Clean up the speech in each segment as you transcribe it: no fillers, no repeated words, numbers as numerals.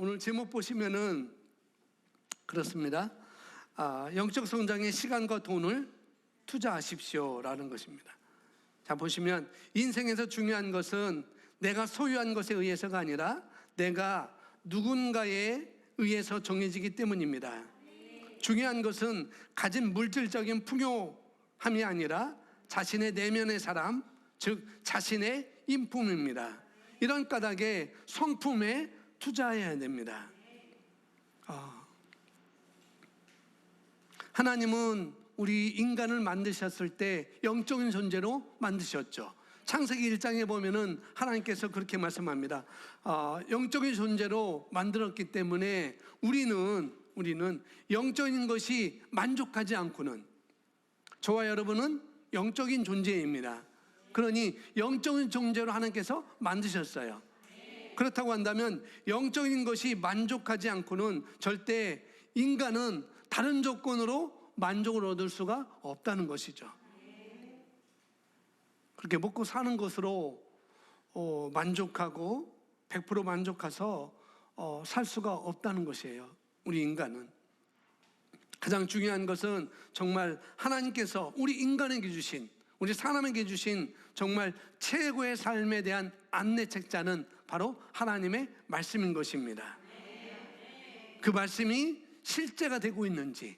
오늘 제목 보시면은 그렇습니다. 영적 성장에 시간과 돈을 투자하십시오라는 것입니다. 자, 보시면 인생에서 중요한 것은 내가 소유한 것에 의해서가 아니라 내가 누군가에 의해서 정해지기 때문입니다. 중요한 것은 가진 물질적인 풍요함이 아니라 자신의 내면의 사람, 즉 자신의 인품입니다. 이런 까닭에 성품에 투자해야 됩니다. 하나님은 우리 인간을 만드셨을 때 영적인 존재로 만드셨죠. 창세기 1장에 보면은 하나님께서 그렇게 말씀합니다. 영적인 존재로 만들었기 때문에 우리는 영적인 것이 만족하지 않고는, 저와 여러분은 영적인 존재입니다. 그러니 영적인 존재로 하나님께서 만드셨어요. 그렇다고 한다면 영적인 것이 만족하지 않고는 절대 인간은 다른 조건으로 만족을 얻을 수가 없다는 것이죠. 그렇게 먹고 사는 것으로 만족하고 100% 만족해서 살 수가 없다는 것이에요. 우리 인간은. 가장 중요한 것은 정말 하나님께서 우리 인간에게 주신, 우리 사람에게 주신 정말 최고의 삶에 대한 안내책자는 바로 하나님의 말씀인 것입니다. 그 말씀이 실제가 되고 있는지,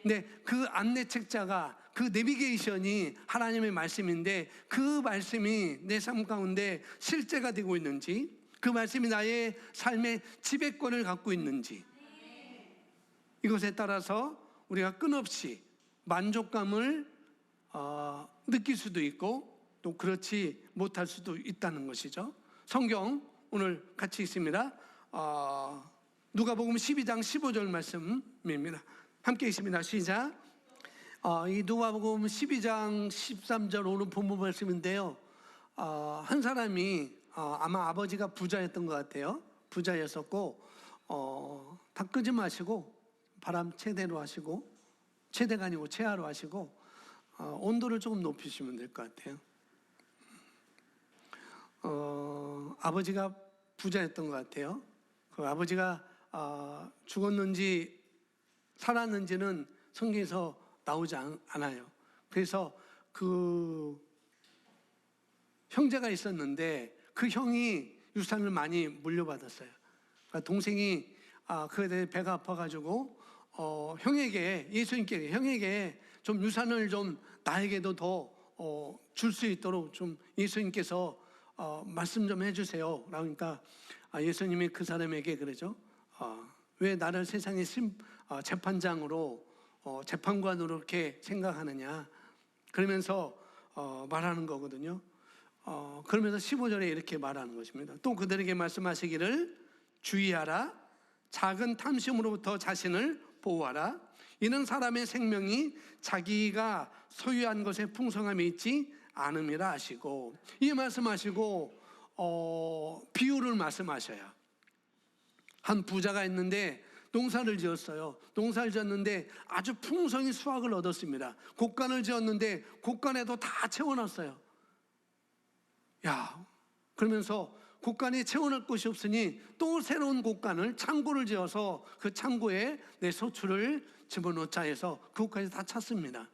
근데 그 안내책자가, 그 내비게이션이 하나님의 말씀인데 그 말씀이 내 삶 가운데 실제가 되고 있는지, 그 말씀이 나의 삶의 지배권을 갖고 있는지, 이것에 따라서 우리가 끊없이 만족감을 느낄 수도 있고 또 그렇지 못할 수도 있다는 것이죠. 성경 오늘 같이 있습니다. 누가복음 12장 15절 말씀입니다. 함께 있습니다. 시작. 이 누가복음 12장 13절 오늘 본문 말씀인데요. 한 사람이 아마 아버지가 부자였던 것 같아요. 부자였었고 다 끄지 마시고 바람 최대로 하시고, 최대가 아니고 최하로 하시고 온도를 조금 높이시면 될 것 같아요. 아버지가 부자였던 것 같아요. 그 아버지가 죽었는지 살았는지는 성경에서 나오지 않아요. 그래서 그 형제가 있었는데 그 형이 유산을 많이 물려받았어요. 그러니까 동생이 그에 대해 배가 아파가지고 형에게, 예수님께 형에게 좀 유산을 좀 나에게도 더 줄 수 있도록 좀 예수님께서 말씀 좀 해주세요. 그러니까 예수님이 그 사람에게 그러죠. 왜 나를 세상의 재판장으로, 재판관으로 이렇게 생각하느냐, 그러면서 말하는 거거든요. 그러면서 15절에 이렇게 말하는 것입니다. 또 그들에게 말씀하시기를 주의하라. 작은 탐심으로부터 자신을 보호하라. 이는 사람의 생명이 자기가 소유한 것에 풍성함이 있지 않음이라 하시고, 이 말씀하시고 비유를 말씀하셔요. 한 부자가 있는데 농사를 지었어요. 농사를 지었는데 아주 풍성히 수확을 얻었습니다. 곡간을 지었는데 곡간에도 다 채워놨어요. 그러면서 곡간에 채워낼 곳이 없으니 또 새로운 곡간을, 창고를 지어서 그 창고에 내 소출을 집어넣자 해서 그 곡간이 다 찼습니다.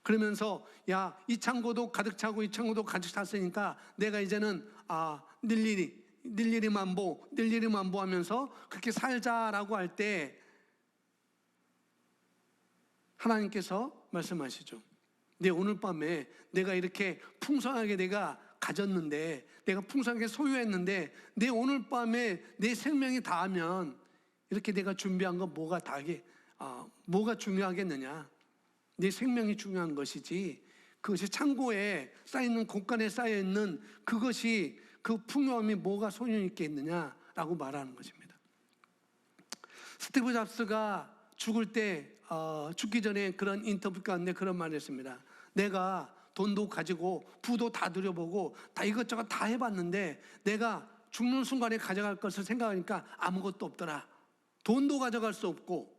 그러면서 이 창고도 가득 차고 이 창고도 가득 찼으니까 내가 이제는 늘리리만보 하면서 그렇게 살자라고 할 때 하나님께서 말씀하시죠. 오늘 밤에 내가 이렇게 풍성하게 내가 가졌는데, 내가 풍성하게 소유했는데, 내 오늘 밤에 내 생명이 다하면 이렇게 내가 준비한 건 뭐가 중요하겠느냐? 내 생명이 중요한 것이지, 그것이 창고에 쌓여있는, 곡간에 쌓여있는 그것이, 그 풍요함이 뭐가 소용이 있겠느냐라고 말하는 것입니다. 스티브 잡스가 죽을 때, 죽기 전에 그런 인터뷰 가운데 그런 말을 했습니다. 내가 돈도 가지고 부도 다 들여보고 다 이것저것 다 해봤는데 내가 죽는 순간에 가져갈 것을 생각하니까 아무것도 없더라. 돈도 가져갈 수 없고,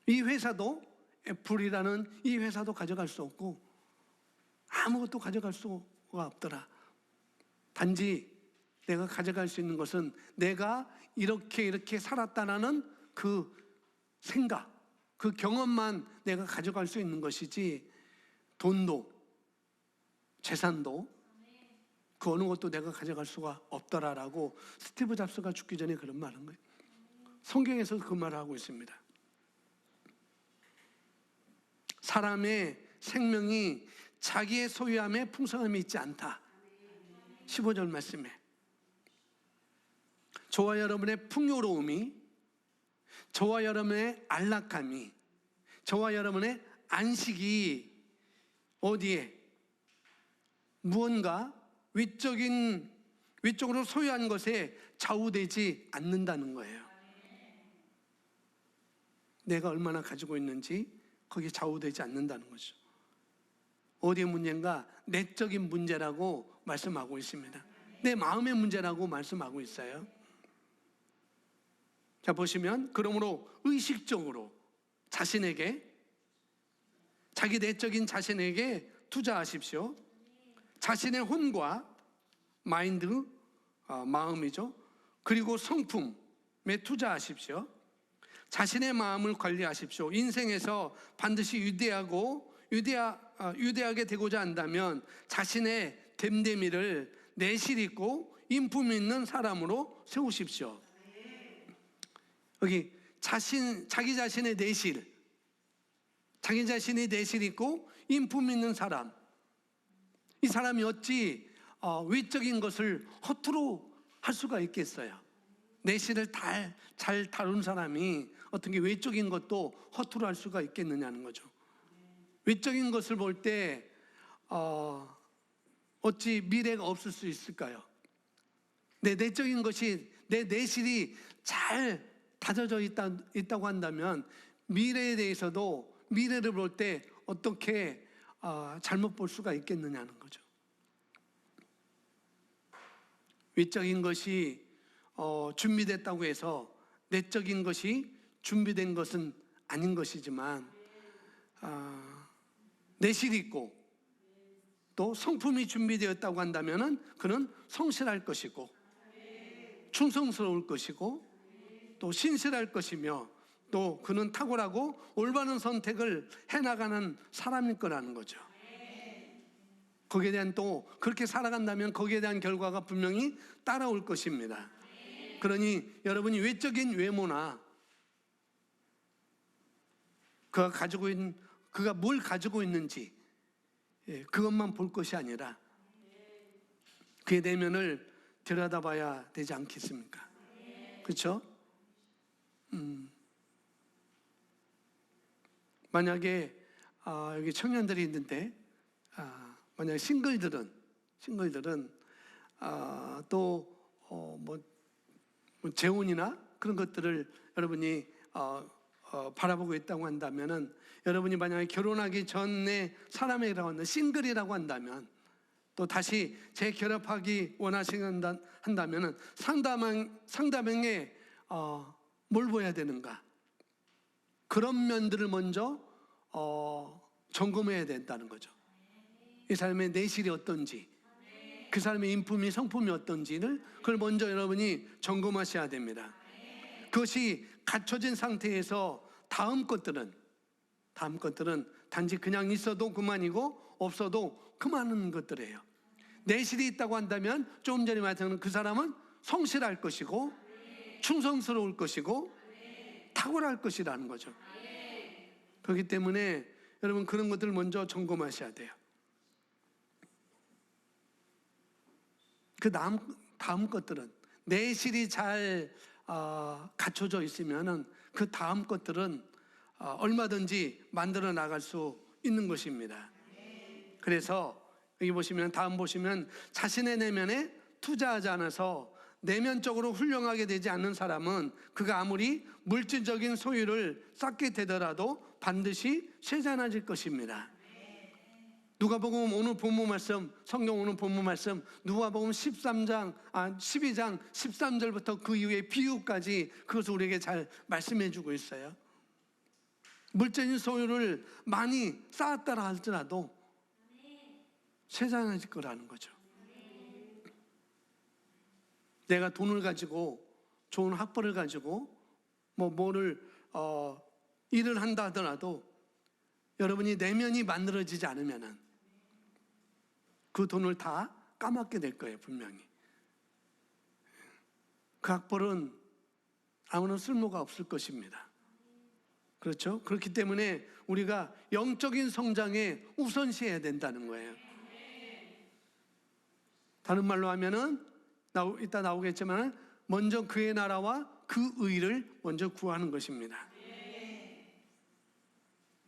이 회사도, 애플이라는 이 회사도 가져갈 수 없고 아무것도 가져갈 수가 없더라. 단지 내가 가져갈 수 있는 것은 내가 이렇게 살았다라는 그 생각, 그 경험만 내가 가져갈 수 있는 것이지, 돈도 재산도 그 어느 것도 내가 가져갈 수가 없더라라고 스티브 잡스가 죽기 전에 그런 말을 한 거예요. 성경에서 그 말을 하고 있습니다. 사람의 생명이 자기의 소유함에 풍성함이 있지 않다. 15절 말씀에 저와 여러분의 풍요로움이, 저와 여러분의 안락함이, 저와 여러분의 안식이 어디에 무언가 위쪽으로 소유한 것에 좌우되지 않는다는 거예요. 내가 얼마나 가지고 있는지 거기에 좌우되지 않는다는 거죠. 어디의 문제인가? 내적인 문제라고 말씀하고 있습니다. 내 마음의 문제라고 말씀하고 있어요. 자, 보시면 그러므로 의식적으로 자신에게, 자기 내적인 자신에게 투자하십시오. 자신의 혼과 마인드, 마음이죠. 그리고 성품에 투자하십시오. 자신의 마음을 관리하십시오. 인생에서 반드시 유대하게 되고자 한다면 자신의 됨됨이를 내실 있고 인품 있는 사람으로 세우십시오. 여기 자기 자신의 내실, 자기 자신의 내실 있고 인품 있는 사람, 이 사람이 어찌 외적인 것을 허투루 할 수가 있겠어요? 내실을 잘 다룬 사람이 어떻게 외적인 것도 허투루 할 수가 있겠느냐는 거죠. 외적인 것을 볼 때 어찌 미래가 없을 수 있을까요? 내 내적인 것이, 내 내실이 잘 다져져 있다고 한다면 미래에 대해서도, 미래를 볼 때 어떻게 잘못 볼 수가 있겠느냐는 거죠. 외적인 것이 준비됐다고 해서 내적인 것이 준비된 것은 아닌 것이지만, 내실이 있고 또 성품이 준비되었다고 한다면 그는 성실할 것이고 충성스러울 것이고 또 신실할 것이며, 또 그는 탁월하고 올바른 선택을 해나가는 사람일 거라는 거죠. 거기에 대한, 또 그렇게 살아간다면 거기에 대한 결과가 분명히 따라올 것입니다. 그러니 여러분이 외적인 외모나 그가 뭘 가지고 있는지 그것만 볼 것이 아니라 그의 내면을 들여다봐야 되지 않겠습니까? 그렇죠? 만약에 여기 청년들이 있는데, 만약에 싱글들은 또 재혼이나 그런 것들을 여러분이 바라보고 있다고 한다면은, 여러분이 만약에 결혼하기 전에 사람이라고 한다면, 싱글이라고 한다면, 또 다시 재결합하기 원하신다면은 상대방에 뭘 보여야 되는가? 그런 면들을 먼저 점검해야 된다는 거죠. 이 사람의 내실이 어떤지, 그 사람의 인품이, 성품이 어떤지를 그걸 먼저 여러분이 점검하셔야 됩니다. 그것이 갖춰진 상태에서 다음 것들은 단지 그냥 있어도 그만이고 없어도 그만한 것들이에요. 내실이 있다고 한다면 조금 전에 말했던 그 사람은 성실할 것이고 충성스러울 것이고 탁월할 것이라는 거죠. 그렇기 때문에 여러분 그런 것들을 먼저 점검하셔야 돼요. 그 다음 것들은, 내실이 잘 갖춰져 있으면은 그 다음 것들은 얼마든지 만들어 나갈 수 있는 것입니다. 그래서 여기 보시면, 다음 보시면, 자신의 내면에 투자하지 않아서 내면적으로 훌륭하게 되지 않는 사람은 그가 아무리 물질적인 소유를 쌓게 되더라도 반드시 쇠잔해질 것입니다. 누가복음 오늘 본문 말씀, 성경 오늘 본문 말씀, 누가복음 12장 13절부터 그 이후의 비유까지 그것을 우리에게 잘 말씀해 주고 있어요. 물질적인 소유를 많이 쌓았다라 할지라도 쇠잔해질 거라는 거죠. 내가 돈을 가지고 좋은 학벌을 가지고 뭐를 일을 한다 하더라도 여러분이 내면이 만들어지지 않으면은 그 돈을 다 까먹게 될 거예요, 분명히. 그 학벌은 아무런 쓸모가 없을 것입니다. 그렇죠? 그렇기 때문에 우리가 영적인 성장에 우선시해야 된다는 거예요. 다른 말로 하면은 이따 나오겠지만 먼저 그의 나라와 그 의를 먼저 구하는 것입니다.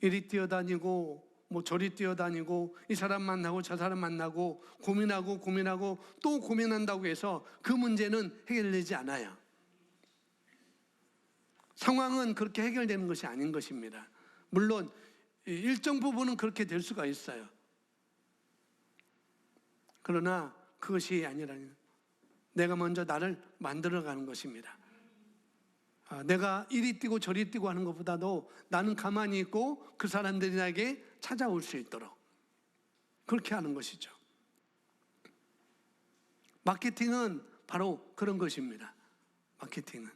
이리 뛰어다니고 저리 뛰어다니고 이 사람 만나고 저 사람 만나고 고민하고 또 고민한다고 해서 그 문제는 해결되지 않아요. 상황은 그렇게 해결되는 것이 아닌 것입니다. 물론 일정 부분은 그렇게 될 수가 있어요. 그러나 그것이 아니라 내가 먼저 나를 만들어가는 것입니다. 내가 이리 뛰고 저리 뛰고 하는 것보다도 나는 가만히 있고 그 사람들이 나에게 찾아올 수 있도록 그렇게 하는 것이죠. 마케팅은 바로 그런 것입니다. 마케팅은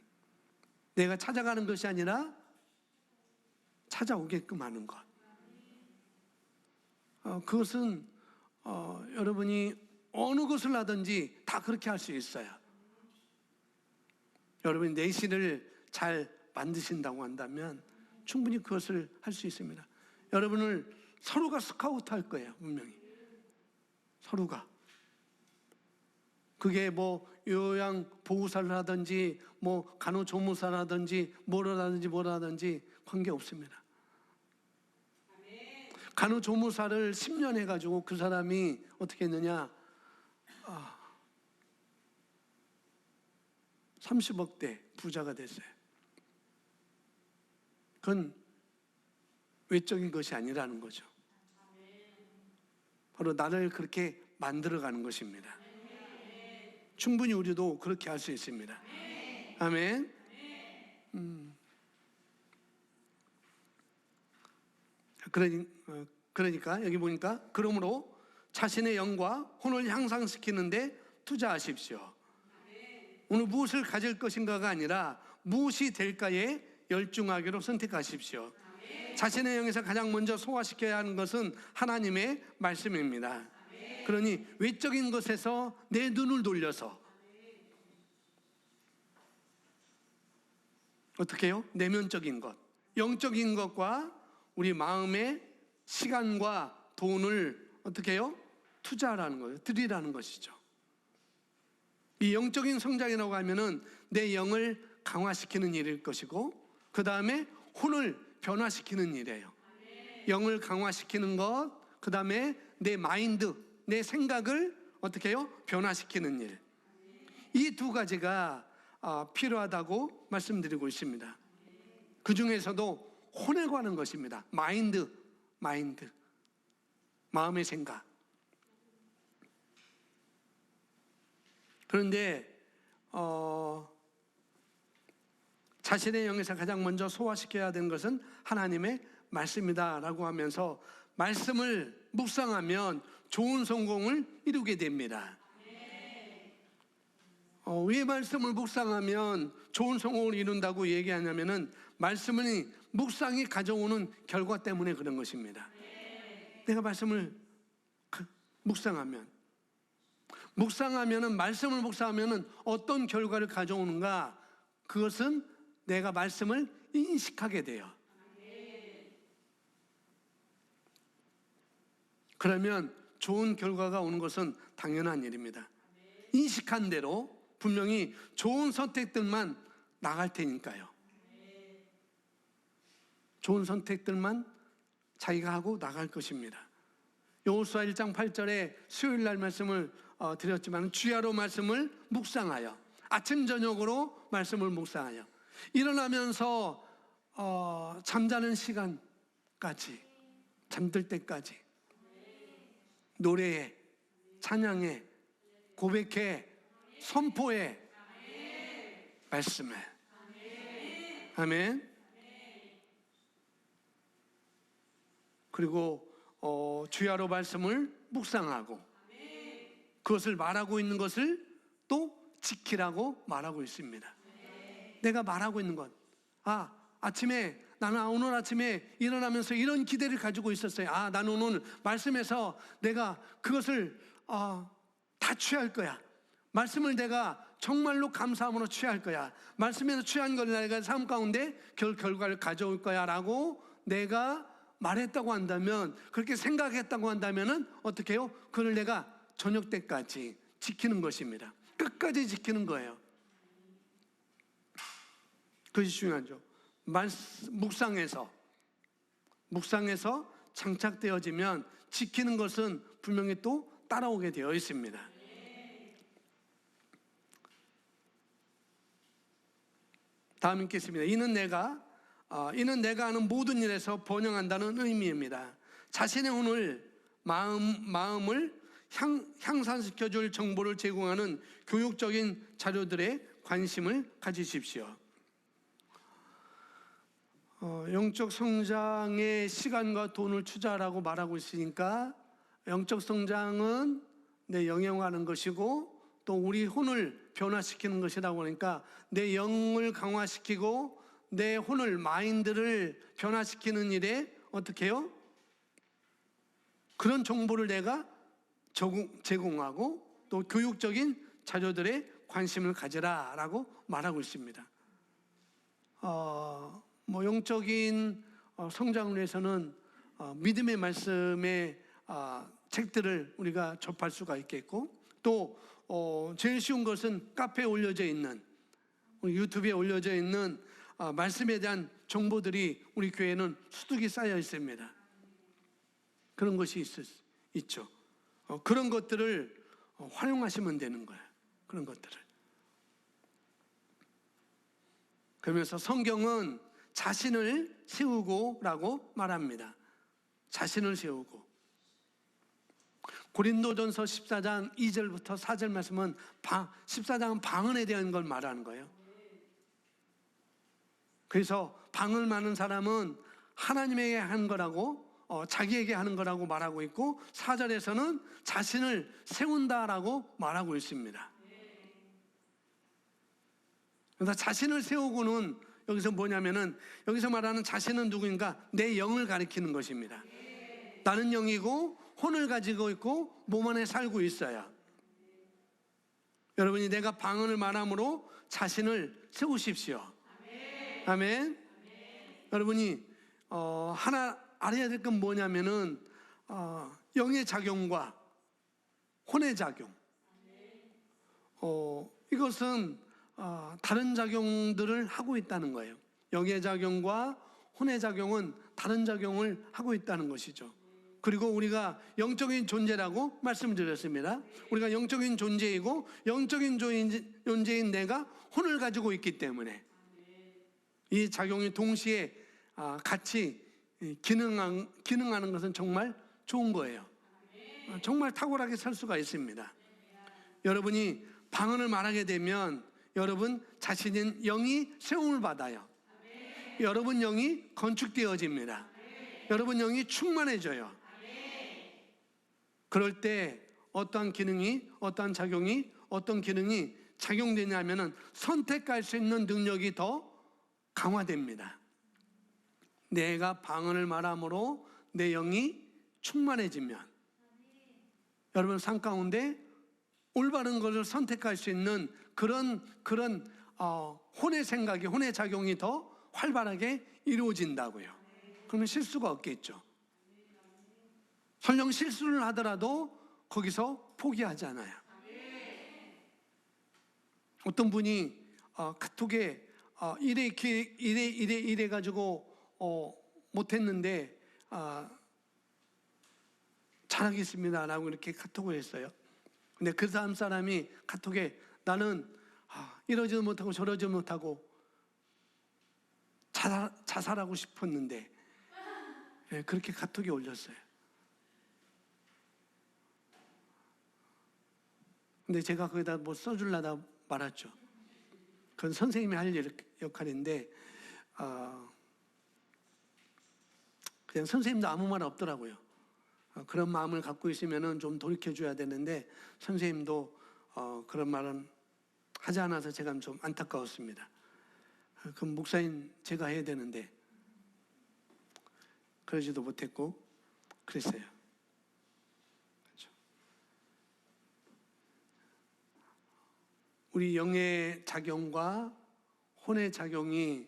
내가 찾아가는 것이 아니라 찾아오게끔 하는 것. 그것은 여러분이 어느 것을 하든지 다 그렇게 할 수 있어요. 여러분이 내실을 잘 만드신다고 한다면 충분히 그것을 할 수 있습니다. 여러분을 서로가 스카우트 할 거예요, 분명히. 서로가. 그게 요양보호사를 하든지 간호조무사를 하든지 뭐를 하든지 관계없습니다. 간호조무사를 10년 해가지고 그 사람이 어떻게 했느냐, 30억대 부자가 됐어요. 그건 외적인 것이 아니라는 거죠. 바로 나를 그렇게 만들어가는 것입니다. 충분히 우리도 그렇게 할 수 있습니다. 아멘. 그러니까 여기 보니까 그러므로 자신의 영과 혼을 향상시키는데 투자하십시오. 오늘 무엇을 가질 것인가가 아니라 무엇이 될까에 열중하기로 선택하십시오. 자신의 영에서 가장 먼저 소화시켜야 하는 것은 하나님의 말씀입니다. 그러니 외적인 것에서 내 눈을 돌려서 어떻게 해요? 내면적인 것, 영적인 것과 우리 마음의 시간과 돈을 어떻게 해요? 투자하라는 거예요. 드리라는 것이죠. 이 영적인 성장이라고 하면은 내 영을 강화시키는 일일 것이고 그 다음에 혼을 변화시키는 일이에요. 영을 강화시키는 것, 그 다음에 내 마인드, 내 생각을 어떻게 해요? 변화시키는 일. 이 두 가지가 필요하다고 말씀드리고 있습니다. 그 중에서도 혼에 관한 것입니다. 마인드, 마음의 생각. 그런데 자신의 영에서 가장 먼저 소화시켜야 되는 것은 하나님의 말씀이다라고 하면서 말씀을 묵상하면 좋은 성공을 이루게 됩니다. 왜 말씀을 묵상하면 좋은 성공을 이룬다고 얘기하냐면은 말씀은 묵상이 가져오는 결과 때문에 그런 것입니다. 내가 말씀을 묵상하면은 말씀을 묵상하면은 어떤 결과를 가져오는가? 그것은 내가 말씀을 인식하게 돼요. 그러면 좋은 결과가 오는 것은 당연한 일입니다. 인식한 대로 분명히 좋은 선택들만 나갈 테니까요. 좋은 선택들만 자기가 하고 나갈 것입니다. 여호수아 1장 8절에 수요일 날 말씀을 드렸지만 주야로 말씀을 묵상하여 아침 저녁으로 말씀을 묵상하여 일어나면서 잠자는 시간까지 잠들 때까지 노래해, 찬양해, 고백해, 선포해, 말씀해. 아멘. 그리고 주야로 말씀을 묵상하고 그것을 말하고 있는 것을 또 지키라고 말하고 있습니다. 내가 말하고 있는 것. 아침에 나는 오늘 아침에 일어나면서 이런 기대를 가지고 있었어요. 나는 오늘 말씀에서 내가 그것을 다 취할 거야. 말씀을 내가 정말로 감사함으로 취할 거야. 말씀에서 취한 걸 내가 삶 가운데 결과를 가져올 거야 라고 내가 말했다고 한다면, 그렇게 생각했다고 한다면은 어떻게 해요? 그걸 내가 저녁 때까지 지키는 것입니다. 끝까지 지키는 거예요. 그것이 중요하죠. 묵상에서 장착되어지면 지키는 것은 분명히 또 따라오게 되어 있습니다. 다음 읽겠습니다. 이는 내가 하는 모든 일에서 번영한다는 의미입니다. 자신의 오늘 마음을 향상시켜줄 정보를 제공하는 교육적인 자료들에 관심을 가지십시오. 영적 성장에 시간과 돈을 투자하라고 말하고 있으니까, 영적 성장은 내 영향하는 것이고 또 우리 혼을 변화시키는 것이라고 하니까, 내 영을 강화시키고 내 혼을, 마인드를 변화시키는 일에 어떻게 해요? 그런 정보를 내가 제공하고 또 교육적인 자료들에 관심을 가지라라고 말하고 있습니다. 영적인 성장을 위해서는 믿음의 말씀의 책들을 우리가 접할 수가 있겠고, 또 제일 쉬운 것은 카페에 올려져 있는, 유튜브에 올려져 있는 말씀에 대한 정보들이 우리 교회는 수두룩이 쌓여 있습니다. 그런 것이 있죠. 그런 것들을 활용하시면 되는 거예요. 그런 것들을. 그러면서 성경은 자신을 세우고 라고 말합니다. 자신을 세우고. 고린도전서 14장 2절부터 4절 말씀은 14장은 방언에 대한 걸 말하는 거예요. 그래서 방언을 많은 사람은 하나님에게 하는 거라고, 자기에게 하는 거라고 말하고 있고, 4절에서는 자신을 세운다라고 말하고 있습니다. 그래서 자신을 세우고는 여기서 뭐냐면은, 여기서 말하는 자신은 누구인가? 내 영을 가리키는 것입니다. 나는 영이고 혼을 가지고 있고 몸 안에 살고 있어요. 여러분이 내가 방언을 말함으로 자신을 세우십시오. 아멘. 여러분이 하나 알아야 될 건 뭐냐면은 영의 작용과 혼의 작용, 이것은 다른 작용들을 하고 있다는 거예요. 영의 작용과 혼의 작용은 다른 작용을 하고 있다는 것이죠. 그리고 우리가 영적인 존재라고 말씀드렸습니다. 우리가 영적인 존재이고 영적인 존재인 내가 혼을 가지고 있기 때문에 이 작용이 동시에 같이 기능하는 것은 정말 좋은 거예요. 정말 탁월하게 살 수가 있습니다. 여러분이 방언을 말하게 되면 여러분 자신인 영이 세움을 받아요. 여러분 영이 건축되어집니다. 여러분 영이 충만해져요. 그럴 때 어떠한 기능이, 어떠한 작용이, 어떤 기능이 작용되냐면은 선택할 수 있는 능력이 더 강화됩니다. 내가 방언을 말함으로 내 영이 충만해지면 여러분 삶 가운데 올바른 것을 선택할 수 있는 그런 혼의 생각이, 혼의 작용이 더 활발하게 이루어진다고요. 그러면 실수가 없겠죠. 설령 실수를 하더라도 거기서 포기하잖아요. 어떤 분이 카톡에 이래 가지고 못했는데 잘하겠습니다 라고 이렇게 카톡을 했어요. 근데 그 다음 사람이 카톡에 나는 이러지도 못하고 저러지도 못하고 자살하고 싶었는데, 그렇게 카톡이 올렸어요. 근데 제가 거기다 뭐 써주려다 말았죠. 그건 선생님이 할 역할인데 그냥 선생님도 아무 말 없더라고요. 그런 마음을 갖고 있으면 좀 돌이켜줘야 되는데 선생님도 그런 말은 하지 않아서 제가 좀 안타까웠습니다. 그럼 목사님 제가 해야 되는데 그러지도 못했고 그랬어요. 그렇죠. 우리 영의 작용과 혼의 작용이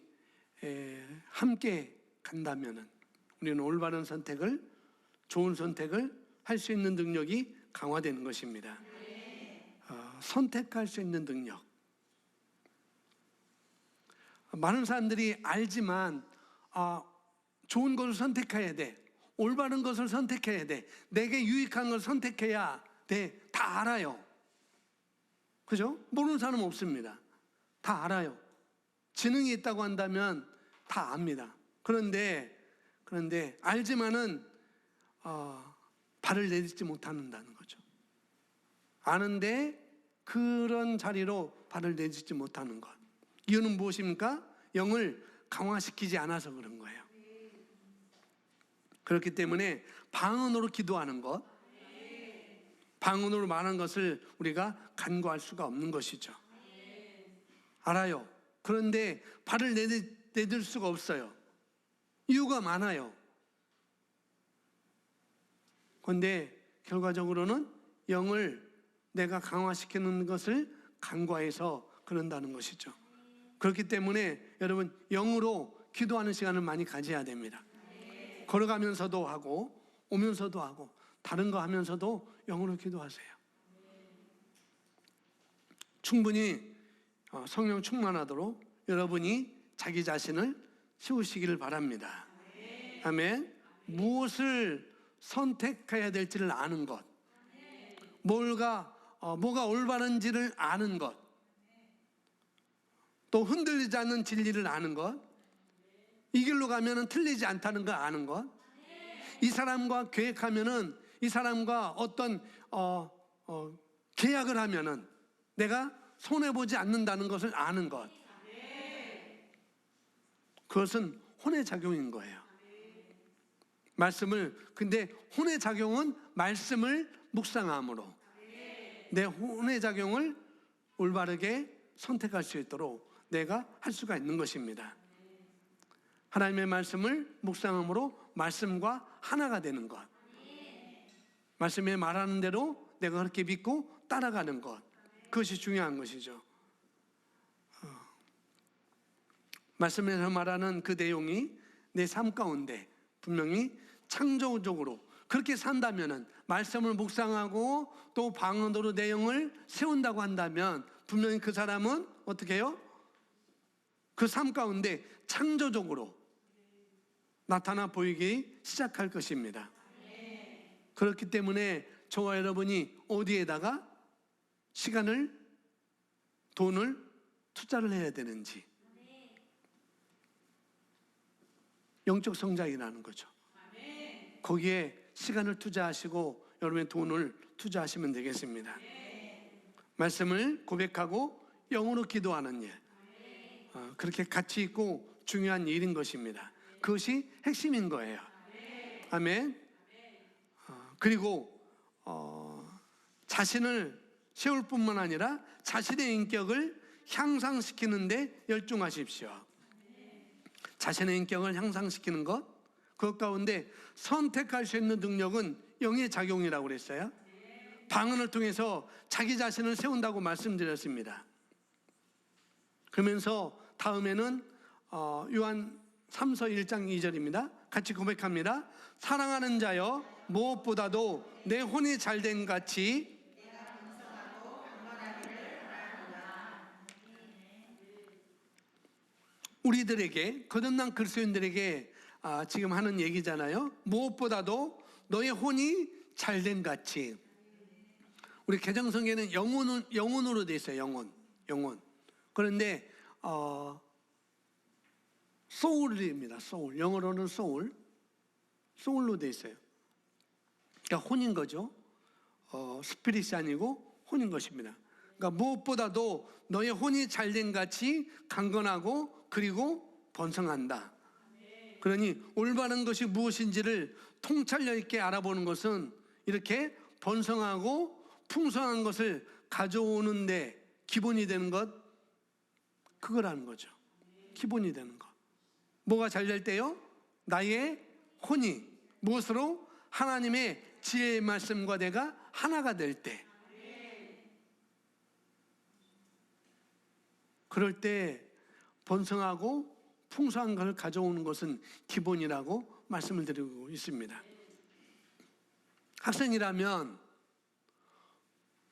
함께 간다면은 우리는 올바른 선택을, 좋은 선택을 할 수 있는 능력이 강화되는 것입니다. 선택할 수 있는 능력. 많은 사람들이 알지만 좋은 것을 선택해야 돼, 올바른 것을 선택해야 돼, 내게 유익한 걸 선택해야 돼, 다 알아요. 그죠? 모르는 사람 없습니다. 다 알아요. 지능이 있다고 한다면 다 압니다. 그런데 알지만은 발을 내딛지 못한다는 거죠. 아는데 그런 자리로 발을 내딛지 못하는 것. 이유는 무엇입니까? 영을 강화시키지 않아서 그런 거예요. 그렇기 때문에 방언으로 기도하는 것, 방언으로 말하는 것을 우리가 간과할 수가 없는 것이죠. 알아요. 그런데 발을 내딜 수가 없어요. 이유가 많아요. 그런데 결과적으로는 영을 내가 강화시키는 것을 간과해서 그런다는 것이죠. 그렇기 때문에 여러분 영으로 기도하는 시간을 많이 가져야 됩니다. 걸어가면서도 하고 오면서도 하고 다른 거 하면서도 영으로 기도하세요. 충분히 성령 충만하도록 여러분이 자기 자신을 세우시기를 바랍니다. 아멘. 무엇을 선택해야 될지를 아는 것, 뭐가 올바른지를 아는 것, 또 흔들리지 않는 진리를 아는 것, 이 길로 가면은 틀리지 않다는 걸 아는 것, 이 사람과 계획하면은, 이 사람과 어떤 계약을 하면은 내가 손해보지 않는다는 것을 아는 것, 그것은 혼의 작용인 거예요. 근데 혼의 작용은 말씀을 묵상함으로 내 혼의 작용을 올바르게 선택할 수 있도록 내가 할 수가 있는 것입니다. 하나님의 말씀을 묵상함으로 말씀과 하나가 되는 것, 말씀에 말하는 대로 내가 그렇게 믿고 따라가는 것, 그것이 중요한 것이죠. 말씀에서 말하는 그 내용이 내 삶 가운데 분명히 창조적으로 그렇게 산다면은, 말씀을 묵상하고 또 방언으로 내 영을 세운다고 한다면 분명히 그 사람은 어떻게 해요? 그 삶 가운데 창조적으로 나타나 보이기 시작할 것입니다. 그렇기 때문에 저와 여러분이 어디에다가 시간을, 돈을 투자를 해야 되는지, 영적 성장이라는 거죠. 거기에 시간을 투자하시고 여러분의 돈을 투자하시면 되겠습니다. 말씀을 고백하고 영으로 기도하는 일, 그렇게 가치 있고 중요한 일인 것입니다. 그것이 핵심인 거예요. 아멘. 그리고 자신을 세울 뿐만 아니라 자신의 인격을 향상시키는 데 열중하십시오. 자신의 인격을 향상시키는 것, 그 가운데 선택할 수 있는 능력은 영의 작용이라고 그랬어요. 방언을 통해서 자기 자신을 세운다고 말씀드렸습니다. 그러면서 다음에는 요한 3서 1장 2절입니다. 같이 고백합니다. 사랑하는 자여, 무엇보다도 내 혼이 잘된 같이 우리들에게, 거듭난 그리스도인들에게 지금 하는 얘기잖아요. 무엇보다도 너의 혼이 잘된 같이. 우리 개정성경에는 영혼으로 돼 있어요. 영혼. 그런데 소울입니다. 소울. 영어로는 소울로 돼 있어요. 그러니까 혼인 거죠. 스피릿이 아니고 혼인 것입니다. 그러니까 무엇보다도 너의 혼이 잘된 같이 강건하고 그리고 번성한다. 그러니 올바른 것이 무엇인지를 통찰력 있게 알아보는 것은 이렇게 번성하고 풍성한 것을 가져오는데 기본이 되는 것, 그거라는 거죠. 기본이 되는 것. 뭐가 잘 될 때요? 나의 혼이 무엇으로? 하나님의 지혜의 말씀과 내가 하나가 될 때. 그럴 때 번성하고 풍성한 것을 가져오는 것은 기본이라고 말씀을 드리고 있습니다. 학생이라면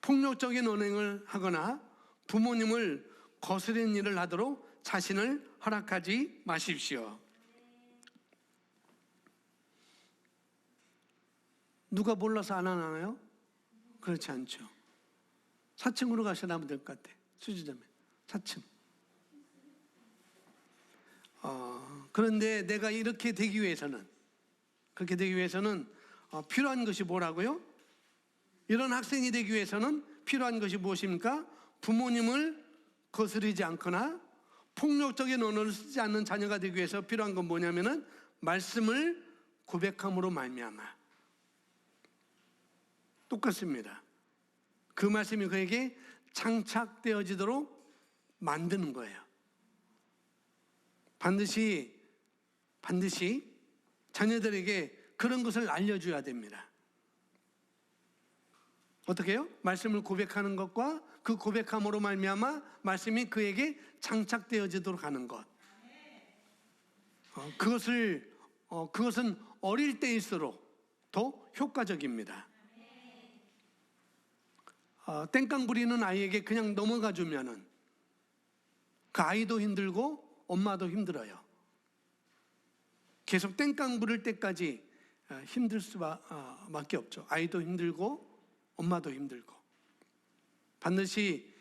폭력적인 언행을 하거나 부모님을 거스르는 일을 하도록 자신을 허락하지 마십시오. 누가 몰라서 안 하나요? 그렇지 않죠. 4층으로 가셔나면 될 것 같아. 수지점에 4층. 그런데 내가 이렇게 되기 위해서는, 그렇게 되기 위해서는 필요한 것이 뭐라고요? 이런 학생이 되기 위해서는 필요한 것이 무엇입니까? 부모님을 거스르지 않거나 폭력적인 언어를 쓰지 않는 자녀가 되기 위해서 필요한 건 뭐냐면은 말씀을 고백함으로 말미암아. 똑같습니다. 그 말씀이 그에게 장착되어지도록 만드는 거예요. 반드시 자녀들에게 그런 것을 알려줘야 됩니다. 어떻게 해요? 말씀을 고백하는 것과 그 고백함으로 말미암아 말씀이 그에게 장착되어지도록 하는 것. 그것은 어릴 때일수록 더 효과적입니다. 땡깡 부리는 아이에게 그냥 넘어가 주면은 그 아이도 힘들고 엄마도 힘들어요. 계속 땡깡 부릴 때까지 힘들 수밖에 없죠. 아이도 힘들고 엄마도 힘들고. 반드시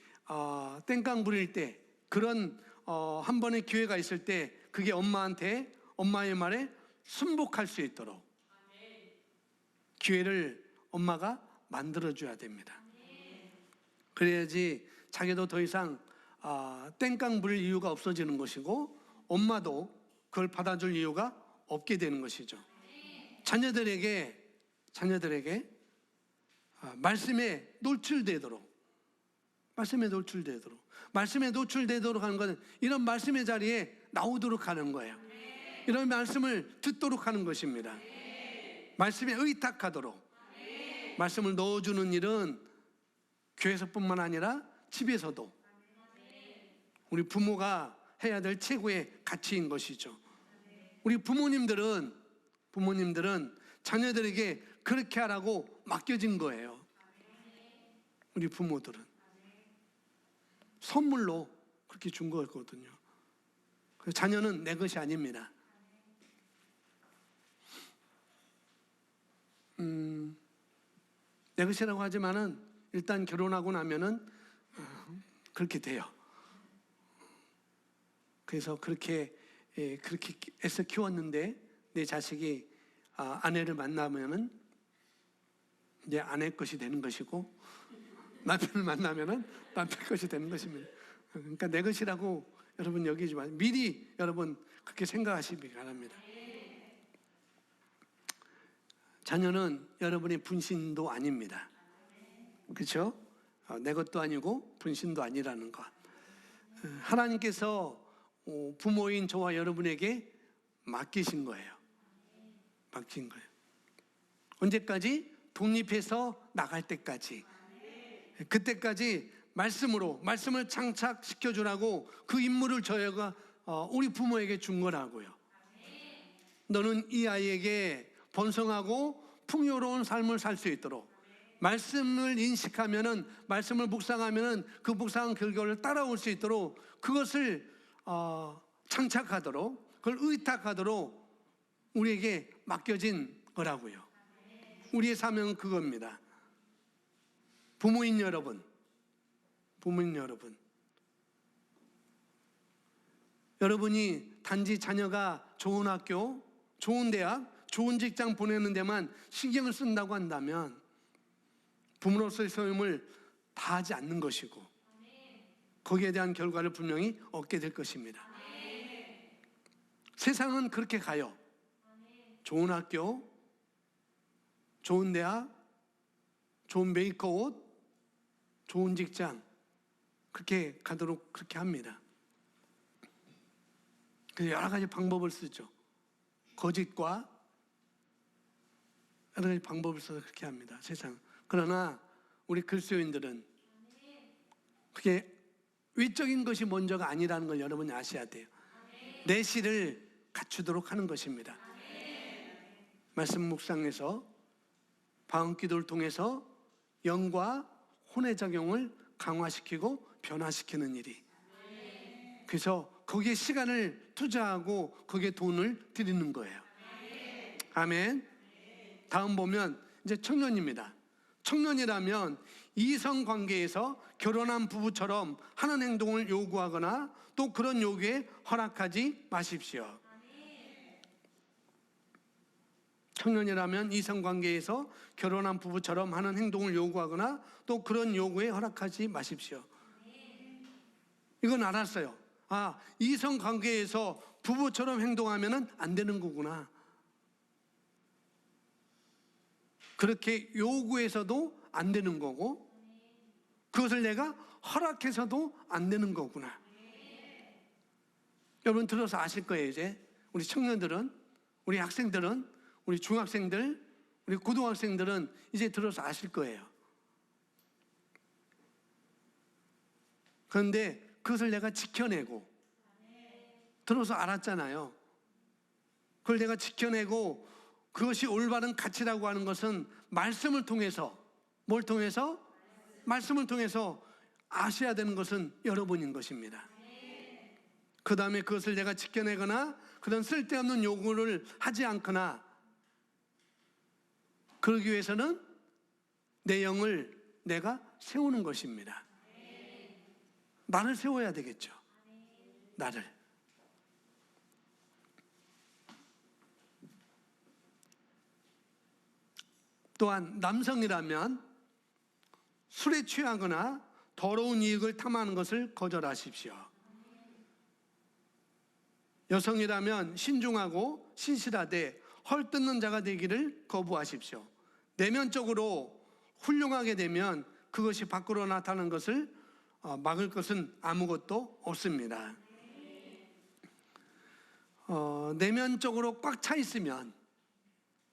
땡깡 부릴 때, 그런 한 번의 기회가 있을 때 그게 엄마의 말에 순복할 수 있도록 기회를 엄마가 만들어줘야 됩니다. 그래야지 자기도 더 이상 땡깡 부릴 이유가 없어지는 것이고 엄마도 그걸 받아줄 이유가 없게 되는 것이죠. 자녀들에게 말씀에 노출되도록 하는 것은 이런 말씀의 자리에 나오도록 하는 거예요. 이런 말씀을 듣도록 하는 것입니다. 말씀에 의탁하도록. 말씀을 넣어주는 일은 교회에서뿐만 아니라 집에서도 우리 부모가 해야 될 최고의 가치인 것이죠. 우리 부모님들은 자녀들에게 그렇게 하라고 맡겨진 거예요. 우리 부모들은 선물로 그렇게 준 거거든요. 자녀는 내 것이 아닙니다. 내 것이라고 하지만은 일단 결혼하고 나면은 그렇게 돼요. 그래서 그렇게 애써 키웠는데 내 자식이 아내를 만나면은 이제 아내 것이 되는 것이고 남편을 만나면은 남편 것이 되는 것입니다. 그러니까 내 것이라고 여러분 여기지 마세요. 미리 여러분 그렇게 생각하시기 바랍니다. 자녀는 여러분의 분신도 아닙니다. 그렇죠? 내 것도 아니고 분신도 아니라는 것. 하나님께서 부모인 저와 여러분에게 맡기신 거예요. 언제까지? 독립해서 나갈 때까지. 그때까지 말씀을 장착시켜 주라고 그 임무를 저희가 우리 부모에게 준 거라고요. 너는 이 아이에게 번성하고 풍요로운 삶을 살 수 있도록 말씀을 인식하면은, 말씀을 묵상하면은 그 묵상한 결과를 따라올 수 있도록 그것을 장착하도록, 그걸 의탁하도록 우리에게 맡겨진 거라고요. 우리의 사명은 그겁니다. 부모인 여러분, 여러분이 단지 자녀가 좋은 학교, 좋은 대학, 좋은 직장 보내는 데만 신경을 쓴다고 한다면 부모로서의 소임을 다하지 않는 것이고 거기에 대한 결과를 분명히 얻게 될 것입니다. 세상은 그렇게 가요. 좋은 학교, 좋은 대학, 좋은 메이커 옷, 좋은 직장. 그렇게 가도록 그렇게 합니다. 그래서 여러 가지 방법을 쓰죠. 거짓과 여러 가지 방법을 써서 그렇게 합니다. 세상. 그러나 우리 그리스도인들은 그게 외적인 것이 먼저가 아니라는 걸 여러분이 아셔야 돼요. 내실을 갖추도록 하는 것입니다. 말씀 묵상에서 방언 기도를 통해서 영과 혼의 작용을 강화시키고 변화시키는 일이. 그래서 거기에 시간을 투자하고 거기에 돈을 들이는 거예요. 아멘. 다음 보면 이제 청년입니다. 청년이라면 이성 관계에서 결혼한 부부처럼 하는 행동을 요구하거나 또 그런 요구에 허락하지 마십시오. 청년이라면 이성 관계에서 결혼한 부부처럼 하는 행동을 요구하거나 또 그런 요구에 허락하지 마십시오. 이건 알았어요. 아, 이성 관계에서 부부처럼 행동하면 안 되는 거구나. 그렇게 요구해서도 안 되는 거고 그것을 내가 허락해서도 안 되는 거구나. 여러분 들어서 아실 거예요. 이제 우리 청년들은, 우리 학생들은, 우리 중학생들, 우리 고등학생들은 이제 들어서 아실 거예요. 그런데 그것을 내가 지켜내고 들어서 알았잖아요. 그걸 내가 지켜내고 그것이 올바른 가치라고 하는 것은 말씀을 통해서, 뭘 통해서? 말씀을 통해서 아셔야 되는 것은 여러분인 것입니다. 그 다음에 그것을 내가 지켜내거나 그런 쓸데없는 요구를 하지 않거나 그러기 위해서는 내 영을 내가 세우는 것입니다. 나를 세워야 되겠죠. 나를. 또한 남성이라면 술에 취하거나 더러운 이익을 탐하는 것을 거절하십시오. 여성이라면 신중하고 신실하되 헐뜯는 자가 되기를 거부하십시오. 내면적으로 훌륭하게 되면 그것이 밖으로 나타나는 것을 막을 것은 아무것도 없습니다. 내면적으로 꽉 차 있으면,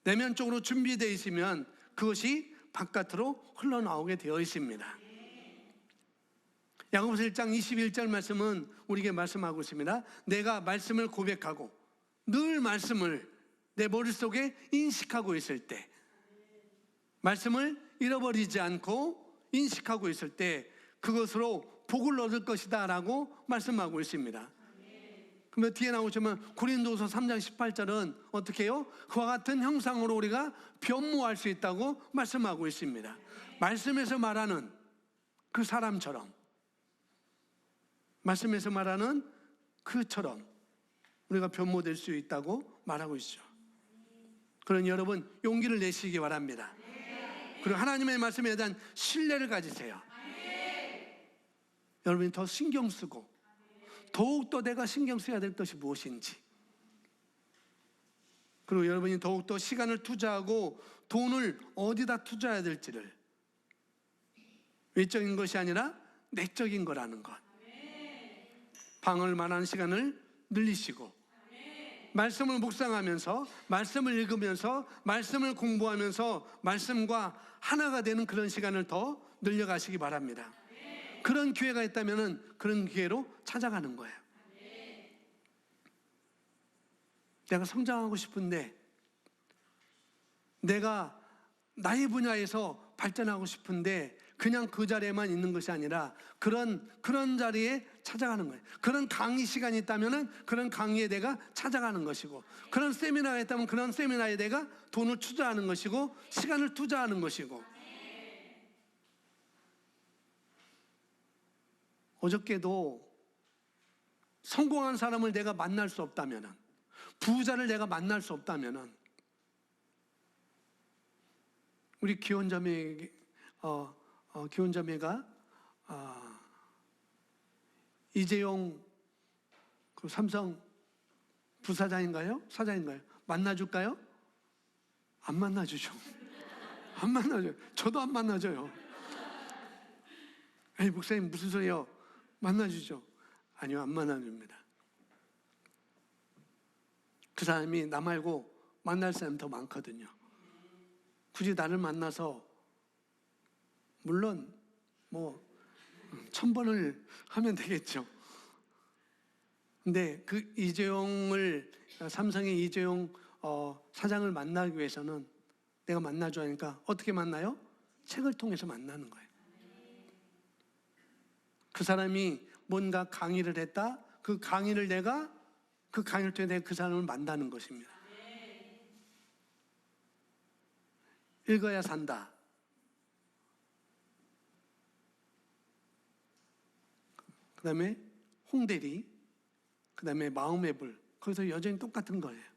내면적으로 준비되어 있으면 그것이 바깥으로 흘러나오게 되어 있습니다. 야고보서 1장 21절 말씀은 우리에게 말씀하고 있습니다. 내가 말씀을 고백하고 늘 말씀을 내 머릿속에 인식하고 있을 때, 말씀을 잃어버리지 않고 인식하고 있을 때 그것으로 복을 얻을 것이다 라고 말씀하고 있습니다. 그러면 뒤에 나오시면 고린도서 3장 18절은 어떻게 해요? 그와 같은 형상으로 우리가 변모할 수 있다고 말씀하고 있습니다. 말씀에서 말하는 그 사람처럼, 말씀에서 말하는 그처럼 우리가 변모될 수 있다고 말하고 있죠. 그러니 여러분 용기를 내시기 바랍니다. 그리고 하나님의 말씀에 대한 신뢰를 가지세요. 여러분이 더 신경 쓰고 더욱더 내가 신경 써야 될 것이 무엇인지, 그리고 여러분이 더욱더 시간을 투자하고 돈을 어디다 투자해야 될지를, 외적인 것이 아니라 내적인 거라는 것, 방언을 말하는 시간을 늘리시고 말씀을 묵상하면서, 말씀을 읽으면서, 말씀을 공부하면서 말씀과 하나가 되는 그런 시간을 더 늘려가시기 바랍니다. 그런 기회가 있다면 그런 기회로 찾아가는 거예요. 내가 성장하고 싶은데, 내가 나의 분야에서 발전하고 싶은데 그냥 그 자리에만 있는 것이 아니라 그런 자리에 찾아가는 거예요. 그런 강의 시간이 있다면 그런 강의에 내가 찾아가는 것이고, 그런 세미나가 있다면 그런 세미나에 내가 돈을 투자하는 것이고 시간을 투자하는 것이고. 어저께도 성공한 사람을 내가 만날 수 없다면, 부자를 내가 만날 수 없다면, 우리 기원자매가 이재용 그 삼성 부사장인가요? 사장인가요? 만나줄까요? 안 만나주죠. 안 만나줘요. 저도 안 만나줘요. 아니 목사님 무슨 소리예요? 만나주죠? 아니요, 안 만나줍니다. 그 사람이 나 말고 만날 사람이 더 많거든요. 굳이 나를 만나서, 물론 뭐 1000번을 하면 되겠죠. 근데 그 삼성의 이재용 사장을 만나기 위해서는 내가 만나줘 하니까 어떻게 만나요? 책을 통해서 만나는 거예요. 그 사람이 뭔가 강의를 했다? 그 강의를 통해 내가 그 사람을 만나는 것입니다. 읽어야 산다. 그 다음에 홍대리, 그 다음에 마음의 불, 거기서 여전히 똑같은 거예요.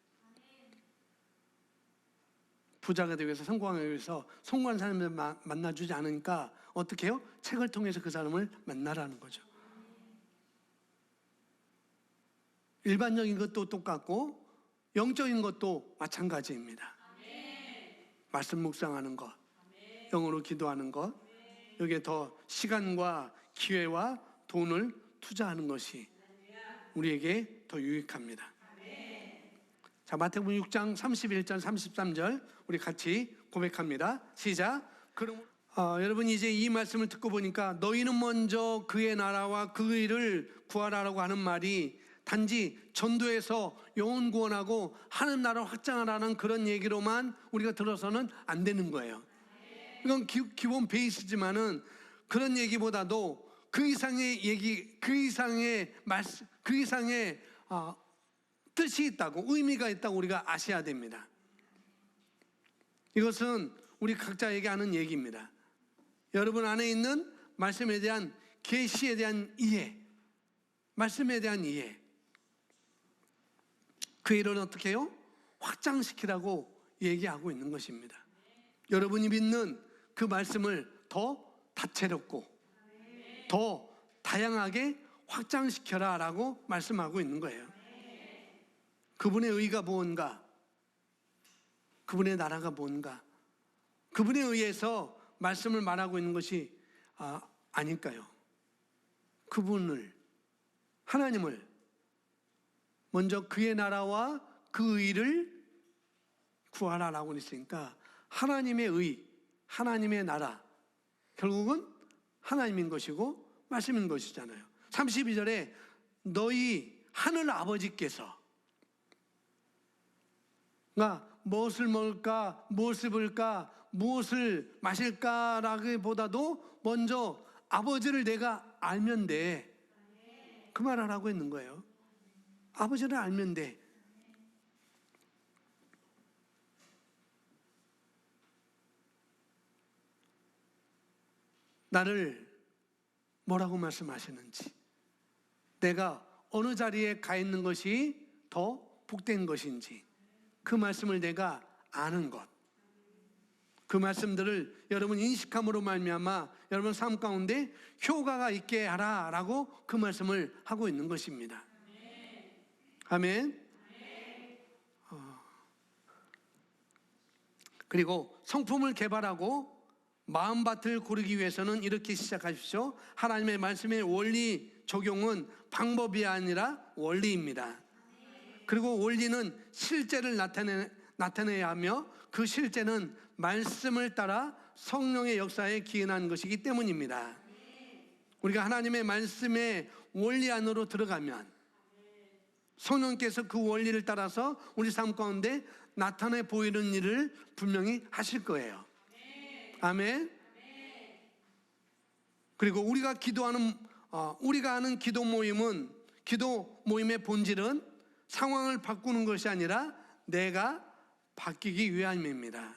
부자가 되기 위해서, 성공하기 위해서 성공한 사람을 만나주지 않으니까 어떻게 해요? 책을 통해서 그 사람을 만나라는 거죠. 일반적인 것도 똑같고 영적인 것도 마찬가지입니다. 말씀 묵상하는 것, 영어로 기도하는 것, 여기에 더 시간과 기회와 돈을 투자하는 것이 우리에게 더 유익합니다. 자, 마태복음 6장 31절 33절 우리 같이 고백합니다. 시작. 그럼 여러분 이제 이 말씀을 듣고 보니까 너희는 먼저 그의 나라와 그 의를 구하라라고 하는 말이 단지 전도해서 영혼 구원하고 하는 나라 확장하라는 그런 얘기로만 우리가 들어서는 안 되는 거예요. 이건 기본 베이스지만은 그런 얘기보다도 그 이상의 얘기, 그 이상의 말씀, 그 이상의 뜻이 있다고, 의미가 있다고 우리가 아셔야 됩니다. 이것은 우리 각자에게 하는 얘기입니다. 여러분 안에 있는 말씀에 대한 계시에 대한 이해, 말씀에 대한 이해, 그 일을 어떻게 해요? 확장시키라고 얘기하고 있는 것입니다. 여러분이 믿는 그 말씀을 더 다채롭고 더 다양하게 확장시켜라 라고 말씀하고 있는 거예요. 그분의 의가 무언가, 그분의 나라가 무언가, 그분에 의해서 말씀을 말하고 있는 것이 아닐까요? 그분을, 하나님을 먼저 그의 나라와 그 의를 구하라라고 했으니까 하나님의 의, 하나님의 나라, 결국은 하나님인 것이고 말씀인 것이잖아요. 32절에 너희 하늘 아버지께서 무엇을 먹을까, 무엇을 입을까, 무엇을 마실까라기보다도 먼저 아버지를 내가 알면 돼. 그 말을 하고 있는 거예요. 아버지를 알면 돼. 나를 뭐라고 말씀하시는지, 내가 어느 자리에 가 있는 것이 더 복된 것인지, 그 말씀을 내가 아는 것, 그 말씀들을 여러분 인식함으로 말미암아 여러분 삶 가운데 효과가 있게 하라라고 그 말씀을 하고 있는 것입니다. 아멘. 그리고 성품을 개발하고 마음밭을 고르기 위해서는 이렇게 시작하십시오. 하나님의 말씀의 원리 적용은 방법이 아니라 원리입니다. 그리고 원리는 실제를 나타내야 하며 그 실제는 말씀을 따라 성령의 역사에 기인한 것이기 때문입니다. 우리가 하나님의 말씀의 원리 안으로 들어가면 성령께서 그 원리를 따라서 우리 삶 가운데 나타내 보이는 일을 분명히 하실 거예요. 아멘. 그리고 우리가 하는 기도 모임의 본질은 상황을 바꾸는 것이 아니라 내가 바뀌기 위함입니다.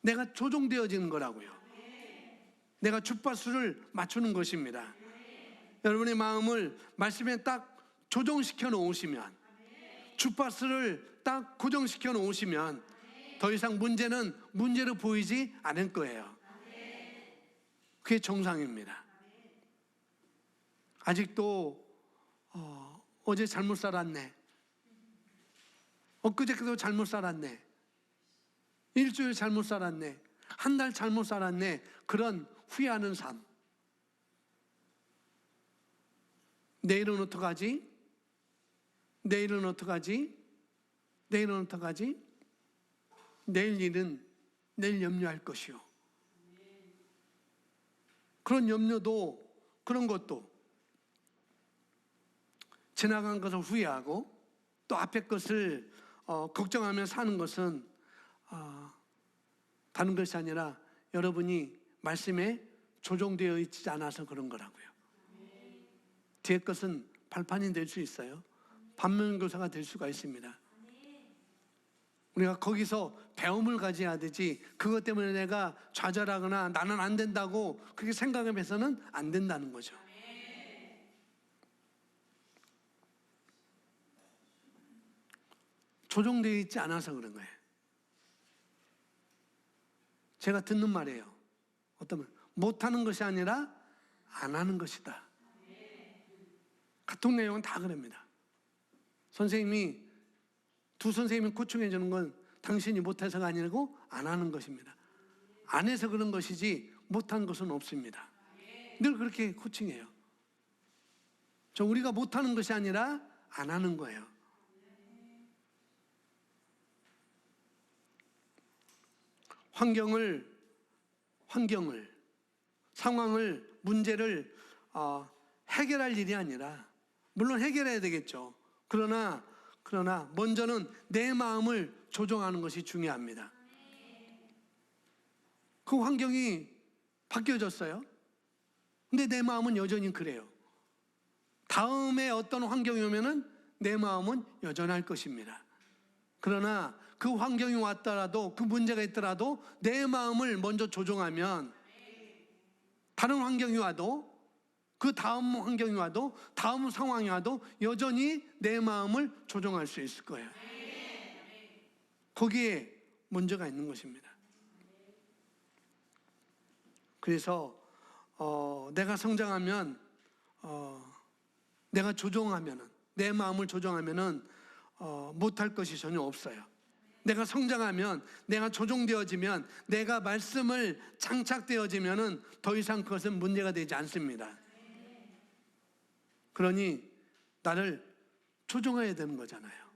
내가 조종되어지는 거라고요. 내가 주파수를 맞추는 것입니다. 여러분의 마음을 말씀에 딱 조정시켜 놓으시면, 주파수를 딱 고정시켜 놓으시면 더 이상 문제는 문제로 보이지 않을 거예요. 그게 정상입니다. 아직도 어제 잘못 살았네, 엊그저께도 잘못 살았네, 일주일 잘못 살았네, 한 달 잘못 살았네, 그런 후회하는 삶, 내일은 어떡하지? 내일은 어떡하지? 내일은 어떡하지? 내일 일은 내일 염려할 것이요. 그런 염려도, 그런 것도 지나간 것을 후회하고 또 앞의 것을 걱정하며 사는 것은 다른 것이 아니라 여러분이 말씀에 조종되어 있지 않아서 그런 거라고요. 뒤의 것은 발판이 될 수 있어요. 반면교사가 될 수가 있습니다. 우리가 거기서 배움을 가져야 되지, 그것 때문에 내가 좌절하거나 나는 안 된다고 그렇게 생각하면서는 안 된다는 거죠. 조종되어 있지 않아서 그런 거예요. 제가 듣는 말이에요. 어떤 말? 못하는 것이 아니라 안 하는 것이다. 같은 내용은 다 그럽니다. 두 선생님이 코칭해 주는 건 당신이 못해서가 아니고 안 하는 것입니다. 안 해서 그런 것이지 못한 것은 없습니다. 늘 그렇게 코칭해요. 우리가 못하는 것이 아니라 안 하는 거예요. 상황을, 문제를 해결할 일이 아니라, 물론 해결해야 되겠죠. 그러나 먼저는 내 마음을 조정하는 것이 중요합니다. 그 환경이 바뀌어졌어요. 근데 내 마음은 여전히 그래요. 다음에 어떤 환경이 오면은 내 마음은 여전할 것입니다. 그러나 그 환경이 왔더라도, 그 문제가 있더라도 내 마음을 먼저 조정하면 다른 환경이 와도, 그 다음 환경이 와도, 다음 상황이 와도 여전히 내 마음을 조정할 수 있을 거예요. 거기에 문제가 있는 것입니다. 그래서 내가 성장하면, 내가 조정하면은, 내 마음을 조정하면은 못할 것이 전혀 없어요. 내가 성장하면, 내가 조정되어지면, 내가 말씀을 장착되어지면은 더 이상 그것은 문제가 되지 않습니다. 그러니 나를 조정해야 되는 거잖아요.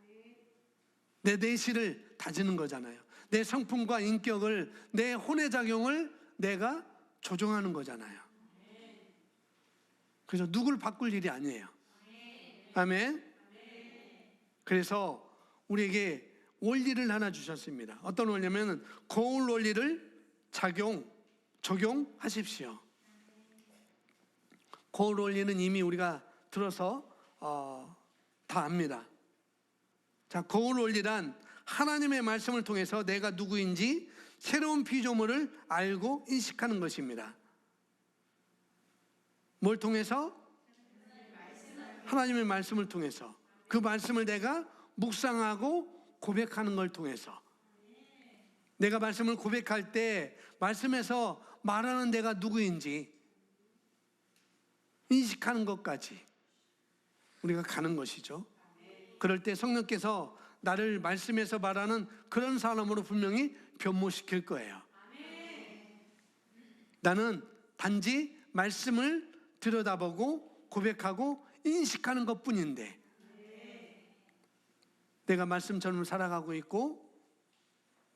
내 내실을 다지는 거잖아요. 내 성품과 인격을, 내 혼의 작용을 내가 조정하는 거잖아요. 그래서 누굴 바꿀 일이 아니에요. 아멘. 그래서 우리에게 원리를 하나 주셨습니다. 어떤 원리냐면 거울 원리를 적용하십시오. 거울 원리는 이미 우리가 들어서 다 압니다. 자, 거울 원리란 하나님의 말씀을 통해서 내가 누구인지 새로운 피조물을 알고 인식하는 것입니다. 뭘 통해서? 하나님의 말씀을 통해서. 그 말씀을 내가 묵상하고 고백하는 걸 통해서. 내가 말씀을 고백할 때 말씀에서 말하는 내가 누구인지 인식하는 것까지 우리가 가는 것이죠. 그럴 때 성령께서 나를 말씀에서 말하는 그런 사람으로 분명히 변모시킬 거예요. 나는 단지 말씀을 들여다보고 고백하고 인식하는 것뿐인데, 내가 말씀처럼 살아가고 있고